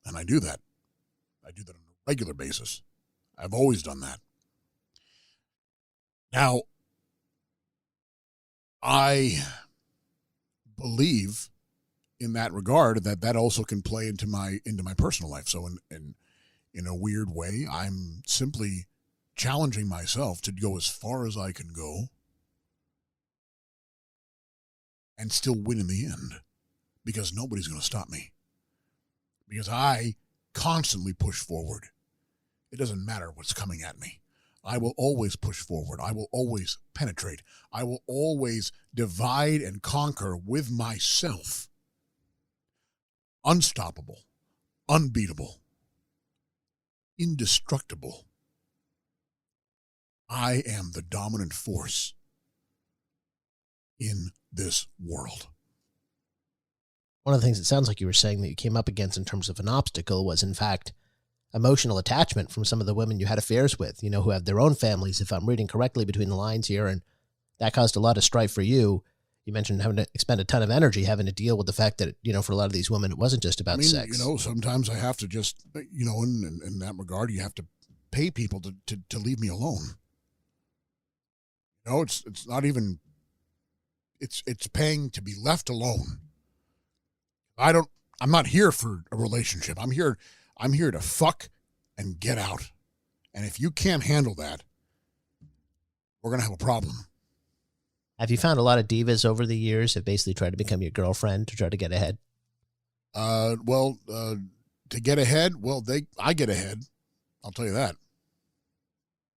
And I do that. I do that on a regular basis. I've always done that. Now, I believe in that regard that also can play into my personal life. So in a weird way, I'm simply challenging myself to go as far as I can go and still win in the end, because nobody's going to stop me, because I constantly push forward. It doesn't matter what's coming at me. I will always push forward. I will always penetrate. I will always divide and conquer with myself. Unstoppable, unbeatable, indestructible. I am the dominant force in this world. One of the things it sounds like you were saying that you came up against in terms of an obstacle was, in fact, emotional attachment from some of the women you had affairs with, who have their own families, if I'm reading correctly between the lines here, and that caused a lot of strife for you. You mentioned having to expend a ton of energy having to deal with the fact that, for a lot of these women, it wasn't just about sex. Sometimes I have to just, in that regard, you have to pay people to leave me alone. It's not even, it's paying to be left alone. I'm not here for a relationship. I'm here to fuck and get out. And if you can't handle that, we're going to have a problem. Have you found a lot of divas over the years have basically tried to become your girlfriend to try to get ahead? To get ahead, I get ahead. I'll tell you that.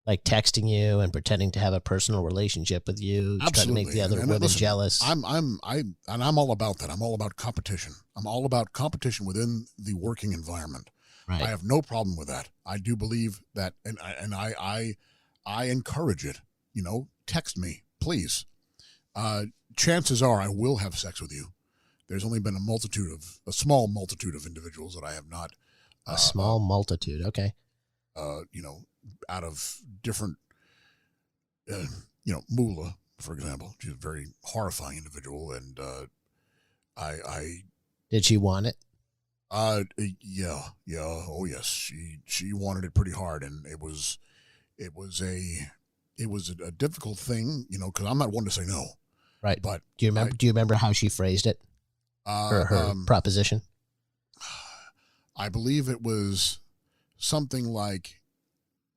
Like texting you and pretending to have a personal relationship with you, trying to make the other women jealous. I'm all about that. I'm all about competition. I'm all about competition within the working environment. Right. I have no problem with that. I do believe that, and I encourage it. Text me, please. Chances are I will have sex with you. There's only been a small multitude of individuals that I have not. A small multitude, okay. Out of different, Moolah, for example, she's a very horrifying individual, and I did she want it? Yeah, oh yes, she wanted it pretty hard, and it was a difficult thing, because I'm not one to say no. Right. But do you remember how she phrased it? Her proposition? I believe it was something like,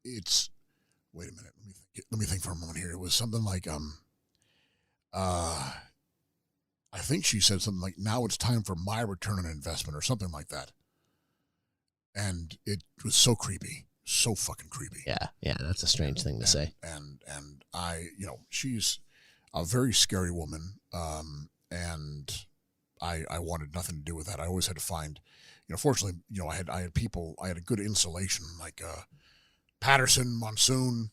wait a minute, let me think for a moment here. It was something like, I think she said something like, now it's time for my return on investment, or something like that. And it was so creepy, so fucking creepy. Yeah, that's a strange thing to say. And I, she's a very scary woman, and I wanted nothing to do with that. I always had to find, fortunately, I had people, I had a good insulation, like Patterson, Monsoon,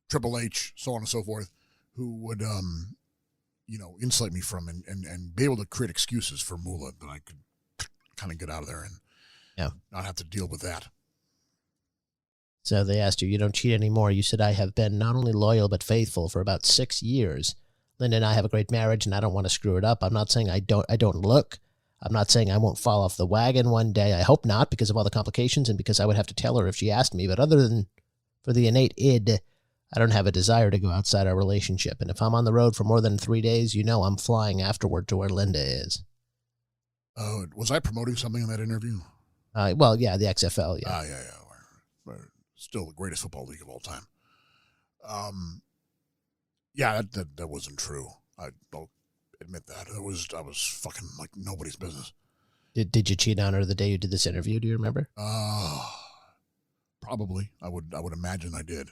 Triple H, so on and so forth, who would, insulate me from and be able to create excuses for Moolah that I could kind of get out of there and not have to deal with that. So they asked you don't cheat anymore. You said, I have been not only loyal but faithful for about 6 years. Linda and I have a great marriage, and I don't want to screw it up. I'm not saying I don't look. I'm not saying I won't fall off the wagon one day. I hope not, because of all the complications and because I would have to tell her if she asked me. But other than for the innate id, I don't have a desire to go outside our relationship. And if I'm on the road for more than 3 days, I'm flying afterward to where Linda is. Was I promoting something in that interview? Well, yeah, the XFL, yeah. Yeah. We're still the greatest football league of all time. Yeah, that wasn't true. I'll admit that. I was fucking like nobody's business. Did you cheat on her the day you did this interview? Do you remember? Probably. I would imagine I did.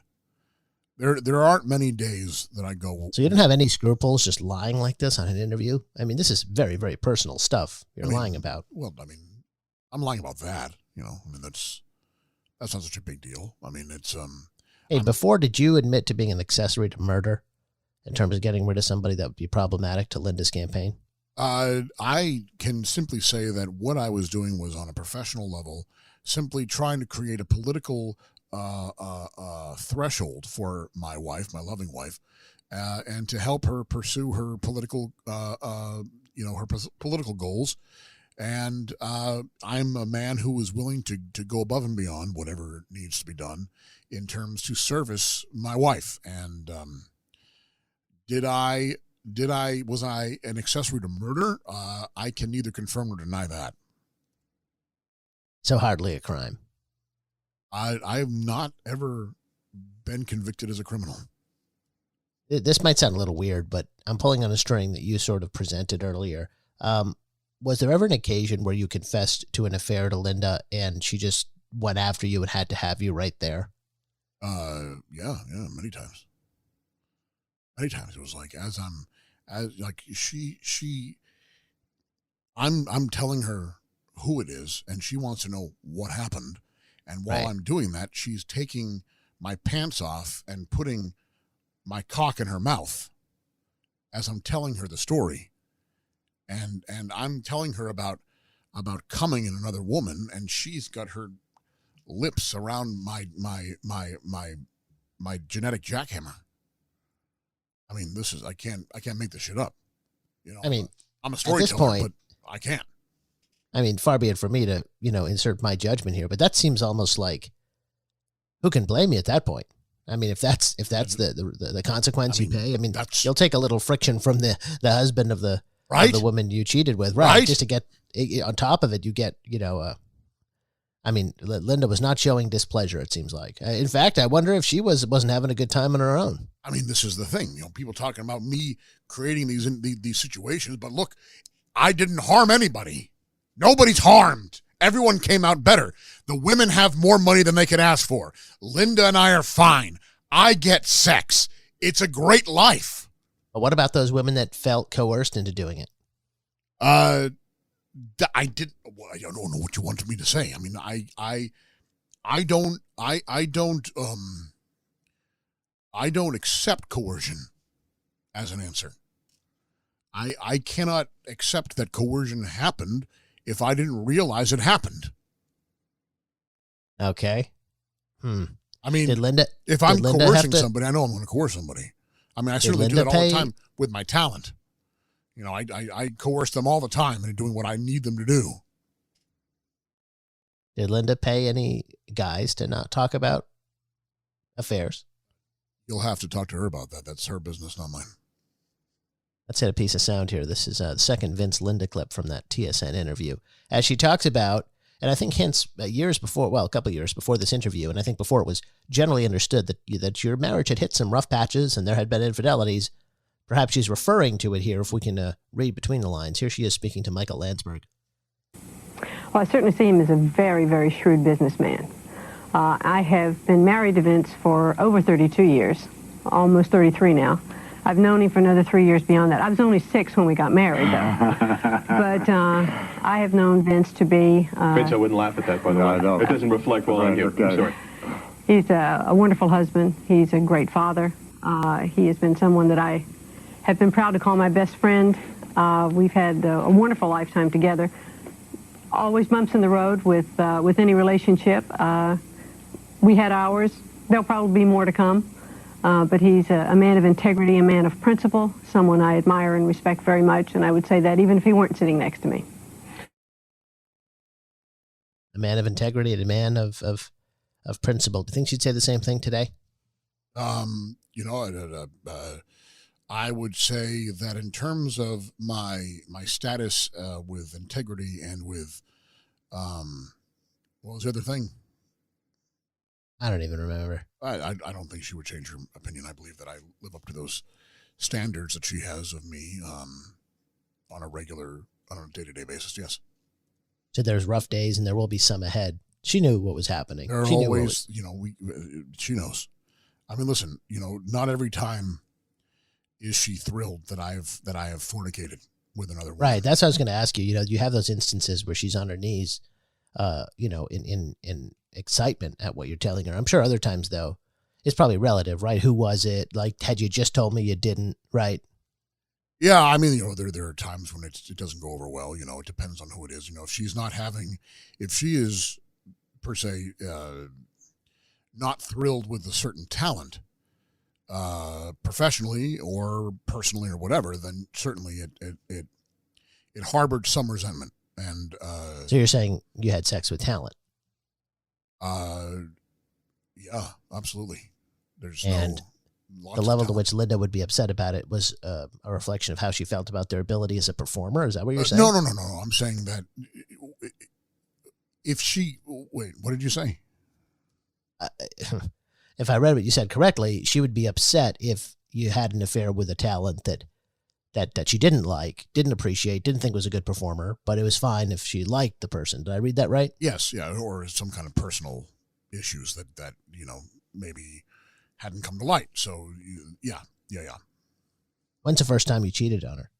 There aren't many days that I go. So you don't have any scruples just lying like this on an interview? I mean, this is very, very personal stuff you're lying about. Well, I'm lying about that. That's not such a big deal. It's Hey, before, did you admit to being an accessory to murder in terms of getting rid of somebody that would be problematic to Linda's campaign? I can simply say that what I was doing was on a professional level, simply trying to create a political threshold for my wife, my loving wife, and to help her pursue her political, political goals. And I'm a man who is willing to go above and beyond whatever needs to be done in terms to service my wife. And was I an accessory to murder? I can neither confirm or deny that. So hardly a crime. I have not ever been convicted as a criminal. This might sound a little weird, but I'm pulling on a string that you sort of presented earlier. Was there ever an occasion where you confessed to an affair to Linda and she just went after you and had to have you right there? Yeah, many times. Many times it was like I'm telling her who it is, and she wants to know what happened. And while Right. I'm doing that, she's taking my pants off and putting my cock in her mouth as I'm telling her the story. And I'm telling her about coming in another woman, and she's got her lips around my genetic jackhammer. I mean, I can't make this shit up. You know, I mean, I'm a this storyteller, point- but I can't. I mean, far be it for me to, insert my judgment here, but that seems almost like, who can blame you at that point? I mean, if that's the consequence you pay, I mean, you'll take a little friction from the husband of the woman you cheated with, right? Just to get on top of it, you get, I mean, Linda was not showing displeasure, it seems like. In fact, I wonder if she wasn't having a good time on her own. I mean, this is the thing. People talking about me creating these situations, but look, I didn't harm anybody. Nobody's harmed. Everyone came out better. The women have more money than they could ask for. Linda and I are fine. I get sex. It's a great life. But what about those women that felt coerced into doing it? I don't know what you wanted me to say. I mean, I don't accept coercion as an answer. I cannot accept that coercion happened if I didn't realize it happened. Okay. I mean, if I'm Linda coercing somebody, I know I'm going to coerce somebody. I mean, I certainly do that all the time with my talent. I coerce them all the time into doing what I need them to do. Did Linda pay any guys to not talk about affairs? You'll have to talk to her about that. That's her business, not mine. Let's hit a piece of sound here. This is the second Vince Linda clip from that TSN interview. As she talks about, and I think hints a couple years before this interview, and I think before it was generally understood that your marriage had hit some rough patches and there had been infidelities. Perhaps she's referring to it here, if we can read between the lines. Here she is speaking to Michael Landsberg. Well, I certainly see him as a very, very shrewd businessman. I have been married to Vince for over 32 years, almost 33 now. I've known him for another 3 years beyond that. I was only 6 when we got married, though. But I have known Vince to be... Vince, I wouldn't laugh at that, by the way. I don't. It doesn't reflect well on you. I'm sorry. He's a wonderful husband. He's a great father. He has been someone that I have been proud to call my best friend. We've had a wonderful lifetime together. Always bumps in the road with any relationship. We had ours. There'll probably be more to come. But he's a man of integrity, a man of principle, someone I admire and respect very much, and I would say that even if he weren't sitting next to me. A man of integrity and a man of principle. Do you think she'd say the same thing today? I would say that in terms of my status with integrity and with, what was the other thing? I don't even remember. I don't think she would change her opinion. I believe that I live up to those standards that she has of me on a day-to-day basis, yes. So there's rough days and there will be some ahead. She knew what was happening. There are she always, she knows. I mean, listen, not every time is she thrilled that I have fornicated with another woman. Right. That's what I was going to ask you. You have those instances where she's on her knees, in excitement at what you're telling her. I'm sure other times, though, it's probably relative, right? Who was it? Like, had you just told me you didn't, right? Yeah, I mean, there are times when it doesn't go over well. It depends on who it is. If she is, per se, not thrilled with a certain talent, professionally or personally or whatever, then certainly it harbored some resentment. And so you're saying you had sex with talent? Yeah, absolutely. There's the level to which Linda would be upset about it was a reflection of how she felt about their ability as a performer. Is that what you're saying? No. I'm saying that wait, what did you say? If I read what you said correctly, she would be upset if you had an affair with a talent that she didn't like, didn't appreciate, didn't think was a good performer, but it was fine if she liked the person. Did I read that right? Yes, yeah, or some kind of personal issues that maybe hadn't come to light. So yeah. When's the first time you cheated on her?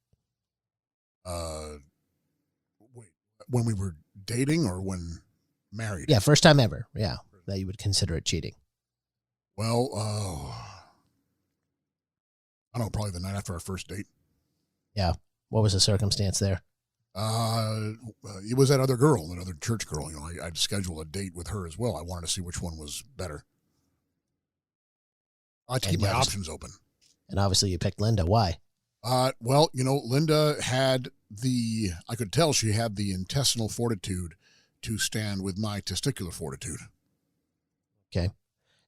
Wait, when we were dating or when married? Yeah, first time ever. Yeah, that you would consider it cheating. Well, I don't know, probably the night after our first date. Yeah. What was the circumstance there? It was that other girl, that other church girl. You know, I'd schedule a date with her as well. I wanted to see which one was better. I like to keep my options open. And obviously you picked Linda. Why? Well, you know, Linda had I could tell she had the intestinal fortitude to stand with my testicular fortitude. Okay.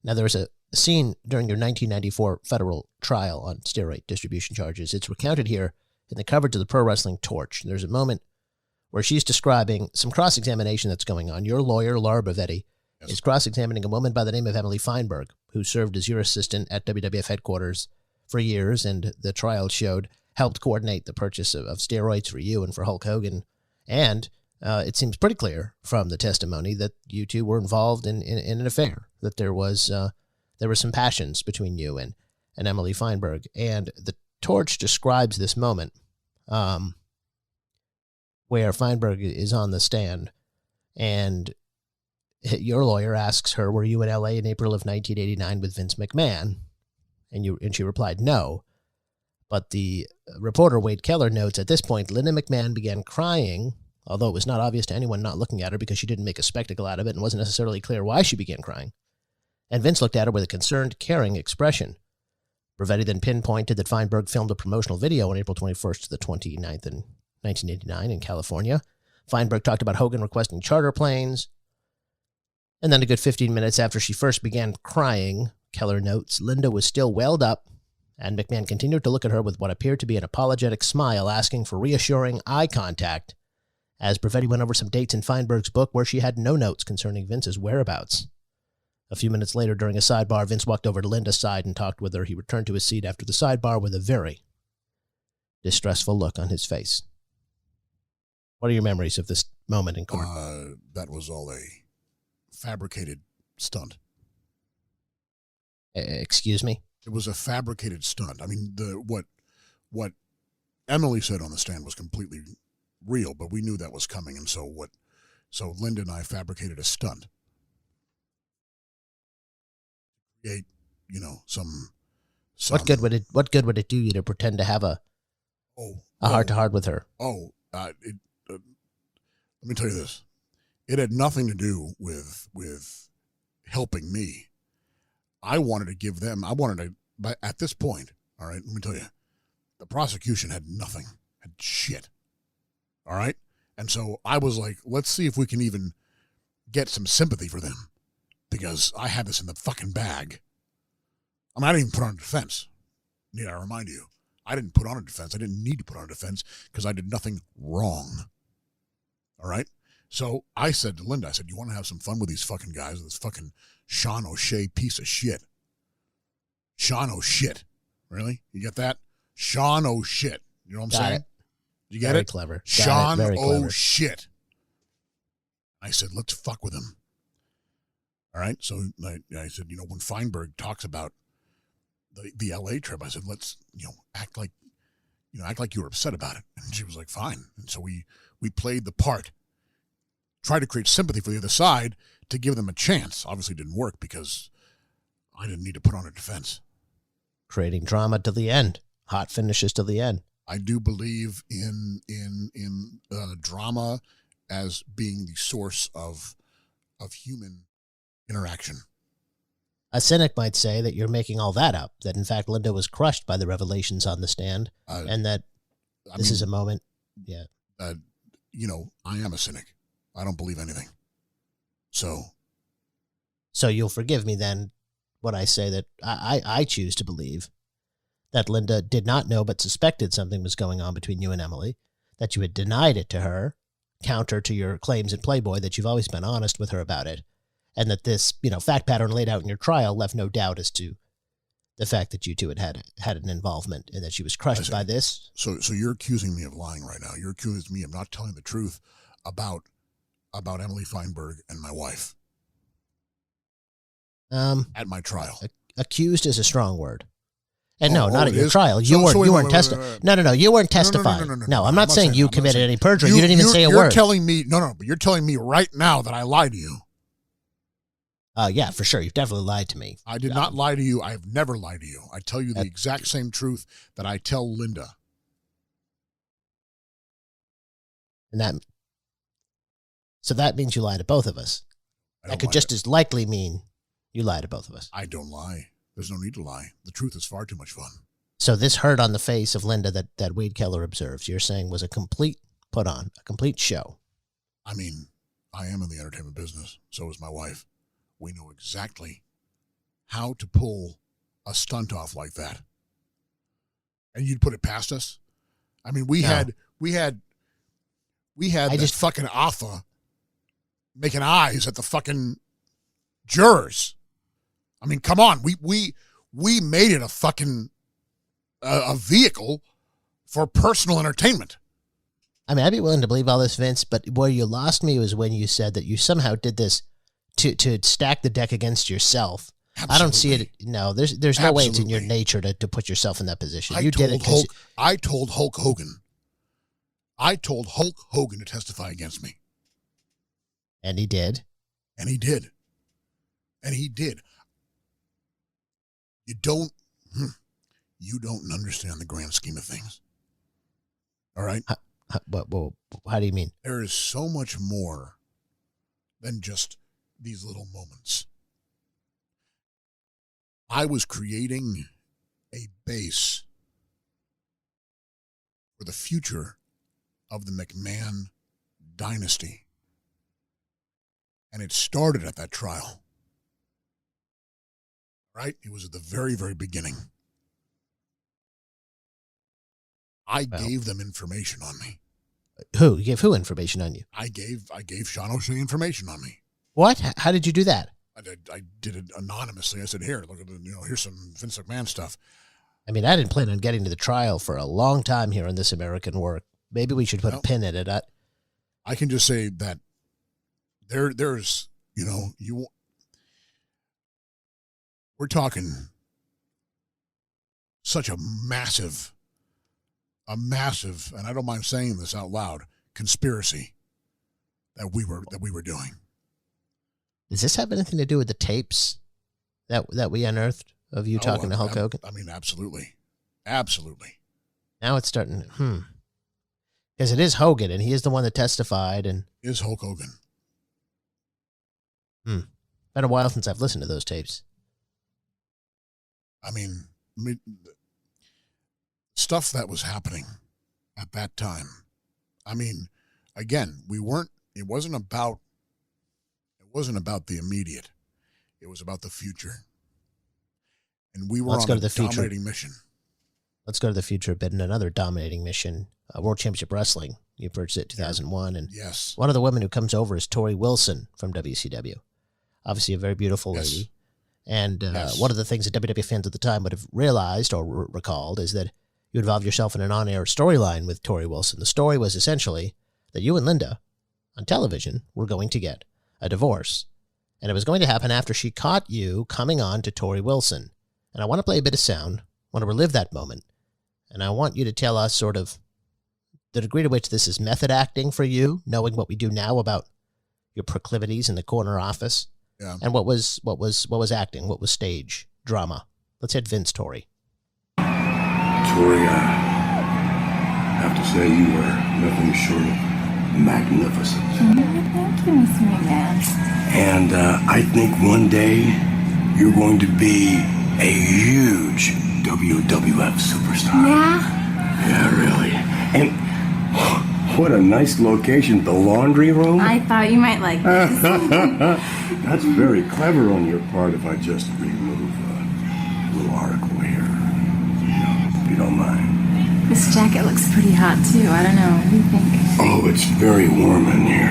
Now, there was a scene during your 1994 federal trial on steroid distribution charges. It's recounted here in the coverage of the Pro Wrestling Torch. There's a moment where she's describing some cross-examination that's going on. Your lawyer, Laura Bavetti, is cross-examining a woman by the name of Emily Feinberg, who served as your assistant at WWF headquarters for years, and the trial showed helped coordinate the purchase of steroids for you and for Hulk Hogan. And it seems pretty clear from the testimony that you two were involved in an affair, that there were some passions between you and Emily Feinberg. And the Torch describes this moment where Feinberg is on the stand, and your lawyer asks her, were you in LA in April of 1989 with Vince McMahon? And she replied, no. But the reporter, Wade Keller, notes at this point, Linda McMahon began crying, although it was not obvious to anyone not looking at her because she didn't make a spectacle out of it and wasn't necessarily clear why she began crying. And Vince looked at her with a concerned, caring expression. Bravetti then pinpointed that Feinberg filmed a promotional video on April 21st to the 29th in 1989 in California. Feinberg talked about Hogan requesting charter planes. And then a good 15 minutes after she first began crying, Keller notes, Linda was still welled up, and McMahon continued to look at her with what appeared to be an apologetic smile, asking for reassuring eye contact, as Bravetti went over some dates in Feinberg's book where she had no notes concerning Vince's whereabouts. A few minutes later, during a sidebar, Vince walked over to Linda's side and talked with her. He returned to his seat after the sidebar with a very distressful look on his face. What are your memories of this moment in court? That was all a fabricated stunt. Excuse me? It was a fabricated stunt. I mean, what Emily said on the stand was completely real, but we knew that was coming, and so Linda and I fabricated a stunt. Create, you know, some What good would it do you to pretend to have a heart-to-heart with her? Let me tell you this. It had nothing to do with helping me. But at this point, all right, let me tell you, the prosecution had nothing, had shit. All right? And so I was like, let's see if we can even get some sympathy for them, because I had this in the fucking bag. I mean, I didn't even put on a defense. Need I remind you? I didn't put on a defense. I didn't need to put on a defense because I did nothing wrong. All right? So I said to Linda, you want to have some fun with these fucking guys, this fucking Sean O'Shea piece of shit. Sean O'Shit. Really? You get that? Sean O'Shit. You know what I'm saying? It. You get very it? Clever. Sean O'Shit. I said, let's fuck with him. All right? So I said, when Feinberg talks about the LA trip, I said, let's, act like you were upset about it. And she was like, fine. And so we played the part. Tried to create sympathy for the other side to give them a chance. Obviously didn't work because I didn't need to put on a defense. Creating drama to the end. Hot finishes to the end. I do believe in drama as being the source of human interaction. A cynic might say that you're making all that up, that in fact Linda was crushed by the revelations on the stand, and that this is a moment. Yeah. I am a cynic. I don't believe anything. So you'll forgive me then when I say that I choose to believe that Linda did not know but suspected something was going on between you and Emily, that you had denied it to her, counter to your claims in Playboy that you've always been honest with her about it, and that this, fact pattern laid out in your trial left no doubt as to the fact that you two had an involvement and that she was crushed by this. So you're accusing me of lying right now. You're accusing me of not telling the truth about Emily Feinberg and my wife. at my trial. Accused is a strong word. And no, not at it your is? trial. You weren't testifying. No, you weren't testifying. No, I'm not saying you committed any perjury. You didn't even say a word. You're telling me, but you're telling me right now that I lied to you. Yeah, for sure. You've definitely lied to me. I did not lie to you. I have never lied to you. I tell you the exact same truth that I tell Linda. And so that means you lie to both of us. That could just as likely mean you lie to both of us. I don't lie. There's no need to lie. The truth is far too much fun. So this hurt on the face of Linda that Wade Keller observes, you're saying was a complete put on, a complete show. I mean, I am in the entertainment business. So is my wife. We know exactly how to pull a stunt off like that. And you'd put it past us? I mean, we had fucking Alpha making eyes at the fucking jurors. I mean, come on. We made it a fucking a vehicle for personal entertainment. I mean, I'd be willing to believe all this, Vince, but where you lost me was when you said that you somehow did this to stack the deck against yourself. Absolutely. I don't see it. No, there's no way it's in your nature to put yourself in that position. I told Hulk Hogan. I told Hulk Hogan to testify against me. And he did. And he did. You don't understand the grand scheme of things. All right? How do you mean? There is so much more than just these little moments. I was creating a base for the future of the McMahon dynasty. And it started at that trial. Right? It was at the very, very beginning. I gave them information on me. Who? You gave who information on you? I gave Sean O'Shea information on me. What? How did you do that? I did it anonymously. I said, here, look at here's some Vince McMahon stuff. I mean, I didn't plan on getting to the trial for a long time here in This American Work. Maybe we should put a pin in it. I can just say that there's, we're talking such a massive, and I don't mind saying this out loud, conspiracy that we were doing. Does this have anything to do with the tapes that we unearthed of you talking to Hulk Hogan? I mean, absolutely. Absolutely. Now it's starting, because it is Hogan, and he is the one that testified. And is Hulk Hogan. Been a while since I've listened to those tapes. I mean, stuff that was happening at that time. I mean, again, it wasn't about the immediate. It was about the future. And we were on a dominating mission. Let's go to the future a bit in another dominating mission. World Championship Wrestling. You purchased it in 2001. And yes. One of the women who comes over is Tori Wilson from WCW. Obviously a very beautiful lady. And one of the things that WWE fans at the time would have realized or recalled is that you involved yourself in an on-air storyline with Tori Wilson. The story was essentially that you and Linda on television were going to get a divorce. And it was going to happen after she caught you coming on to Tori Wilson. And I want to play a bit of sound. I want to relive that moment. And I want you to tell us sort of the degree to which this is method acting for you, knowing what we do now about your proclivities in the corner office. Yeah. And what was acting? What was stage drama? Let's hit Vince Tori. Tori, I have to say you were nothing short of magnificent. Thank you, Mr. McMahon. And I think one day you're going to be a huge WWF superstar. Yeah? Yeah, really. And what a nice location, the laundry room. I thought you might like this. That's very clever on your part if I just remove a little article here. If you don't mind. This jacket looks pretty hot, too. I don't know. What do you think? Oh, it's very warm in here.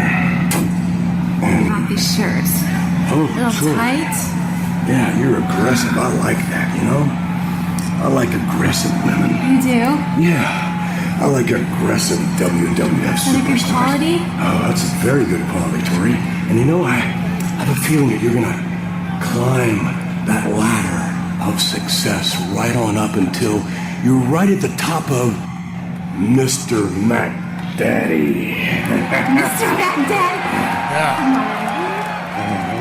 And Not these shirts. oh, A little sure. tight. Yeah, you're aggressive. I like that, I like aggressive women. You do? Yeah. I like aggressive WWF Is that a good superstars. quality? Oh, that's a very good quality, Tori. And I have a feeling that you're gonna climb that ladder of success right on up until you're right at the top of Mr. Mac Daddy. Mr. Baghdad. Yeah.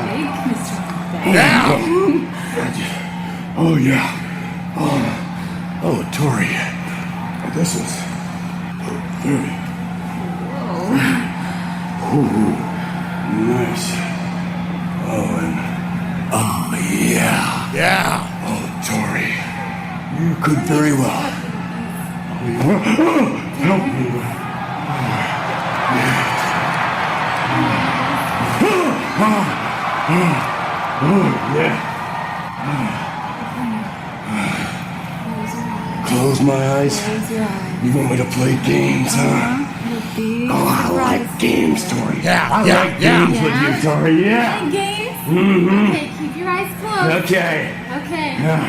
Big Mr. Baghdad. Yeah. Oh, yeah. Oh, Tori. This is very... Ooh, nice. Oh, and... Oh, yeah. Yeah. Oh, Tori. You could very well. Help me. Yeah. Close my eyes. Close your eyes. You want me to play games, huh? Big Oh, I like games, Tori. Yeah, I yeah, like yeah. games with you, Tori. Yeah. Play games? Mm-hmm. Okay, keep your eyes closed. Okay. Okay. Yeah.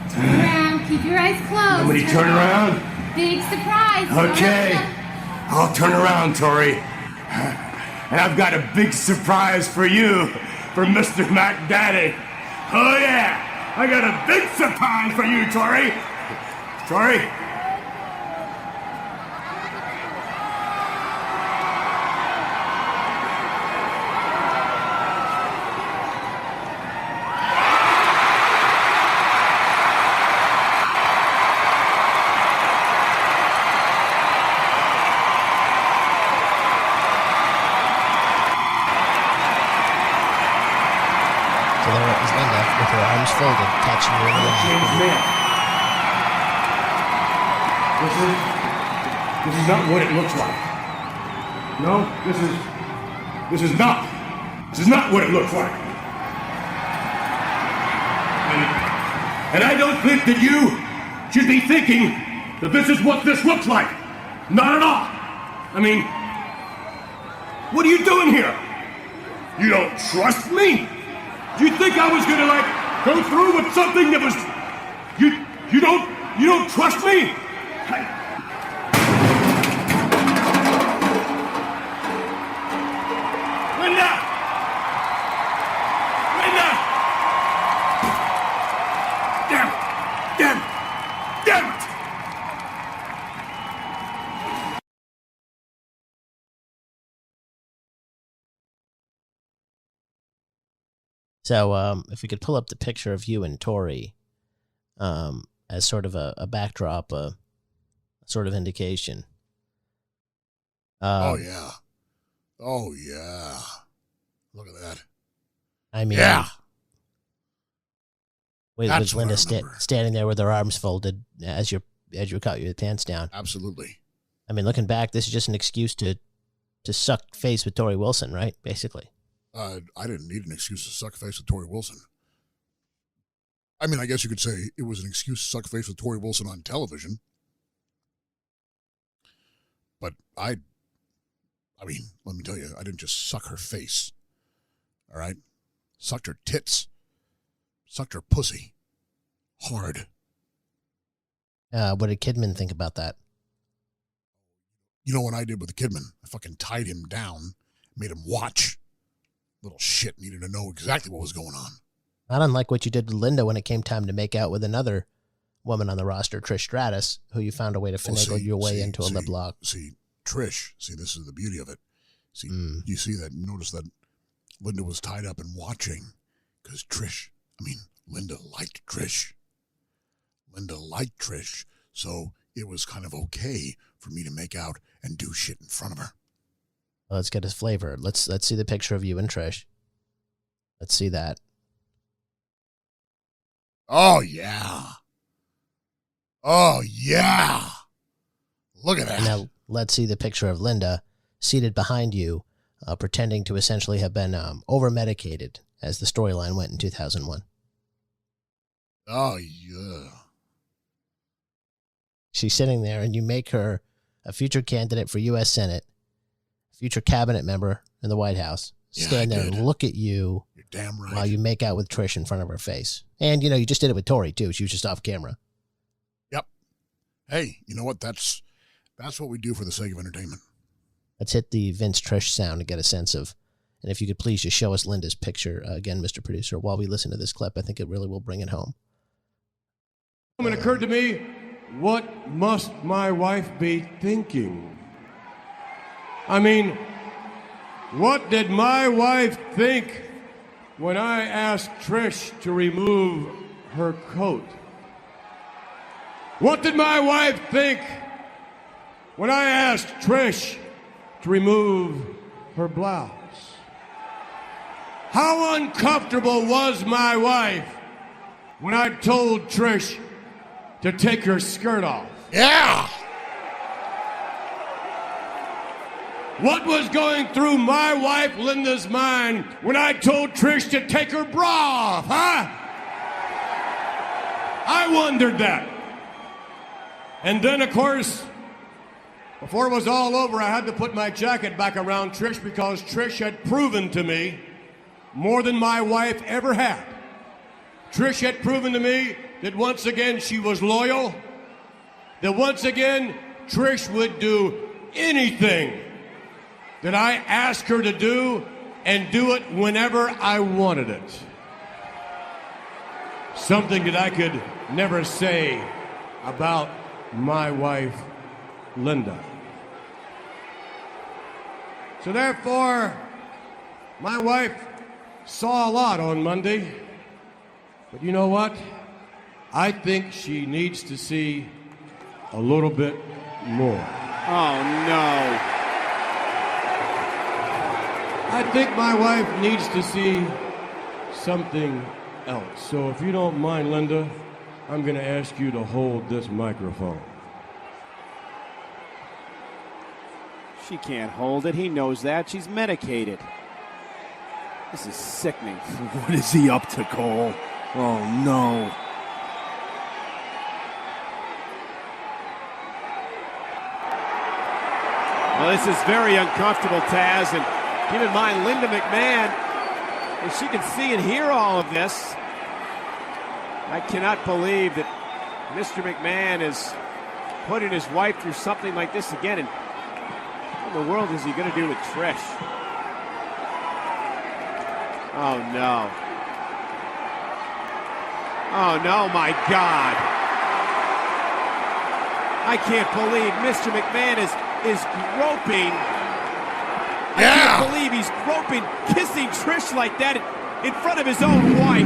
Turn around. Keep your eyes closed. Somebody turn around. Big surprise. Okay. I'll turn around, Tori. And I've got a big surprise for you, for Mr. Mac Daddy. Oh, yeah. I got a big surprise for you, Tori. Tori? So there is Linda with her arms folded, catching you in the lap. James Man. This is not what it looks like. No, this is not what it looks like. And I don't think that you should be thinking that this is what this looks like. Not at all. I mean, what are you doing here? You don't trust me? Do you think I was gonna go through with something that was you don't trust me? Linda! Linda! Damn it! So, if we could pull up the picture of you and Tori, as sort of a backdrop, a sort of indication. Oh, yeah. Oh, yeah. Look at that. I mean, Yeah. with That's what I Linda remember. standing there with her arms folded as you cut your pants down. Absolutely. I mean, looking back, this is just an excuse to suck face with Tori Wilson, right? Basically. I didn't need an excuse to suck face with Tori Wilson. I mean, I guess you could say it was an excuse to suck face with Tori Wilson on television. But I mean, let me tell you, I didn't just suck her face. All right? Sucked her tits. Sucked her pussy. Hard. What did Kidman think about that? You know what I did with the Kidman? I fucking tied him down, made him watch. Little shit needed to know exactly what was going on. Not unlike what you did with Linda when it came time to make out with another woman on the roster, Trish Stratus, who you found a way to finagle your way into a lip lock. See, Trish, this is the beauty of it. See, you see that, notice that Linda was tied up and watching because Linda liked Trish. Linda liked Trish, so it was kind of okay for me to make out and do shit in front of her. Well, let's get his flavor. Let's see the picture of you and Trish. Let's see that. Oh, yeah. Oh, yeah. Look at that. And now let's see the picture of Linda seated behind you, pretending to essentially have been over-medicated as the storyline went in 2001. Oh, yeah. She's sitting there, and you make her a future candidate for U.S. Senate, future cabinet member in the White House, Yeah, stand I there did. and look at you You're damn right. while you make out with Trish in front of her face. And, you just did it with Tori, too. She was just off camera. Yep. Hey, you know what? That's what we do for the sake of entertainment. Let's hit the Vince Trish sound to get a sense of And if you could please just show us Linda's picture again, Mr. Producer, while we listen to this clip, I think it really will bring it home. It occurred to me, what must my wife be thinking? I mean, what did my wife think when I asked Trish to remove her coat? What did my wife think when I asked Trish to remove her blouse? How uncomfortable was my wife when I told Trish to take her skirt off? Yeah. What was going through my wife Linda's mind when I told Trish to take her bra off, huh? I wondered that. And then, of course, before it was all over, I had to put my jacket back around Trish because Trish had proven to me more than my wife ever had. Trish had proven to me that once again she was loyal, that once again Trish would do anything that I asked her to do and do it whenever I wanted it. Something that I could never say about my wife, Linda. So therefore, my wife saw a lot on Monday, but you know what? I think she needs to see a little bit more. Oh, no. I think my wife needs to see something else. So if you don't mind, Linda, I'm going to ask you to hold this microphone. She can't hold it. He knows that. She's medicated. This is sickening. What is he up to, Cole? Oh, no. Well, this is very uncomfortable, Taz, and keep in mind, Linda McMahon, if she can see and hear all of this, I cannot believe that Mr. McMahon is putting his wife through something like this again. And what in the world is he going to do with Trish? Oh, no. Oh, no, my God. I can't believe Mr. McMahon is groping. I can't believe he's groping, kissing Trish like that in front of his own wife.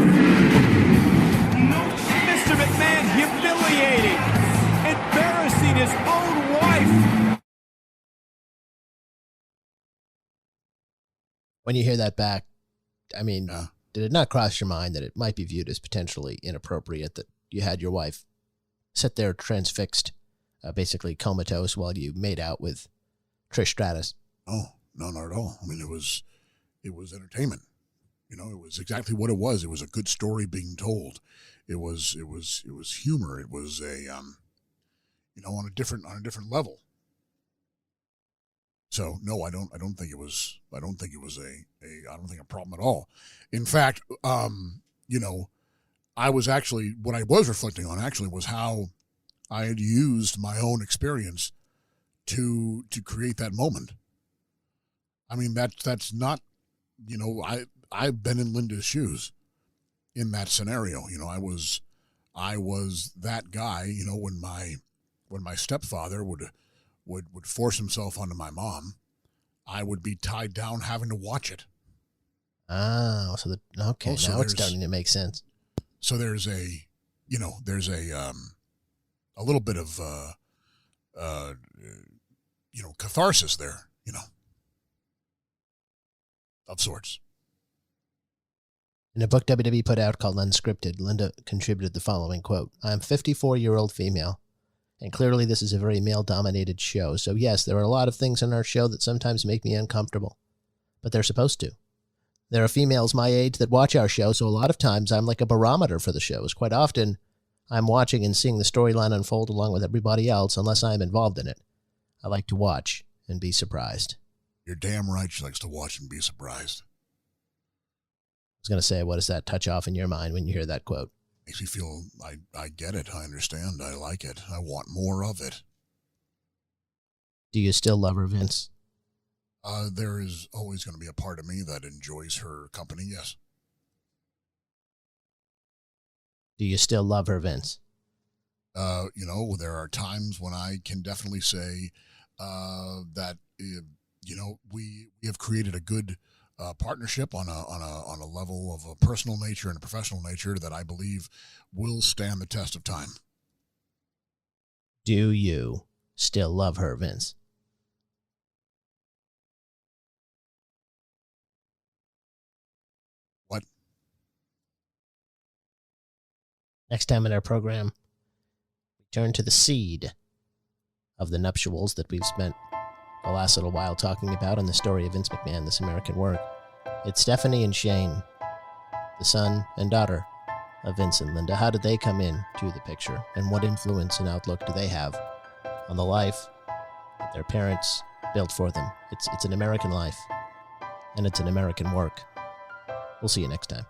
Mr. McMahon humiliating, embarrassing his own wife. When you hear that back, I mean, did it not cross your mind that it might be viewed as potentially inappropriate that you had your wife sit there transfixed, basically comatose while you made out with Trish Stratus? Oh, no, not at all. I mean, it was entertainment. You know, it was exactly what it was. It was a good story being told. It was humor. It was a, on a different level. So no, I don't think it was a problem at all. In fact, I was actually, what I was reflecting on actually was how I had used my own experience to create that moment. I mean, that's not, I've been in Linda's shoes in that scenario. I was that guy, when my stepfather would force himself onto my mom, I would be tied down having to watch it. Oh, so now it's starting to make sense. So there's a little bit of, catharsis there, of sorts. In a book WWE put out called Unscripted, Linda contributed the following quote: "I'm a 54-year-old female, and clearly this is a very male-dominated show. So yes, there are a lot of things on our show that sometimes make me uncomfortable, but they're supposed to. There are females my age that watch our show, so a lot of times I'm like a barometer for the shows. Quite often, I'm watching and seeing the storyline unfold along with everybody else, unless I'm involved in it. I like to watch and be surprised." You're damn right she likes to watch and be surprised. I was going to say, what does that touch off in your mind when you hear that quote? Makes me feel, I get it, I understand, I like it, I want more of it. Do you still love her, Vince? There is always going to be a part of me that enjoys her company, yes. Do you still love her, Vince? There are times when I can definitely say that we have created a good partnership on a level of a personal nature and a professional nature that I believe will stand the test of time. Do you still love her, Vince? What? Next time in our program, we turn to the seed of the nuptials that we've spent the last little while talking about in the story of Vince McMahon, This American Work. It's Stephanie and Shane, the son and daughter of Vince and Linda. How did they come in to the picture, and what influence and outlook do they have on the life that their parents built for them? It's an American life, and it's an American work. We'll see you next time.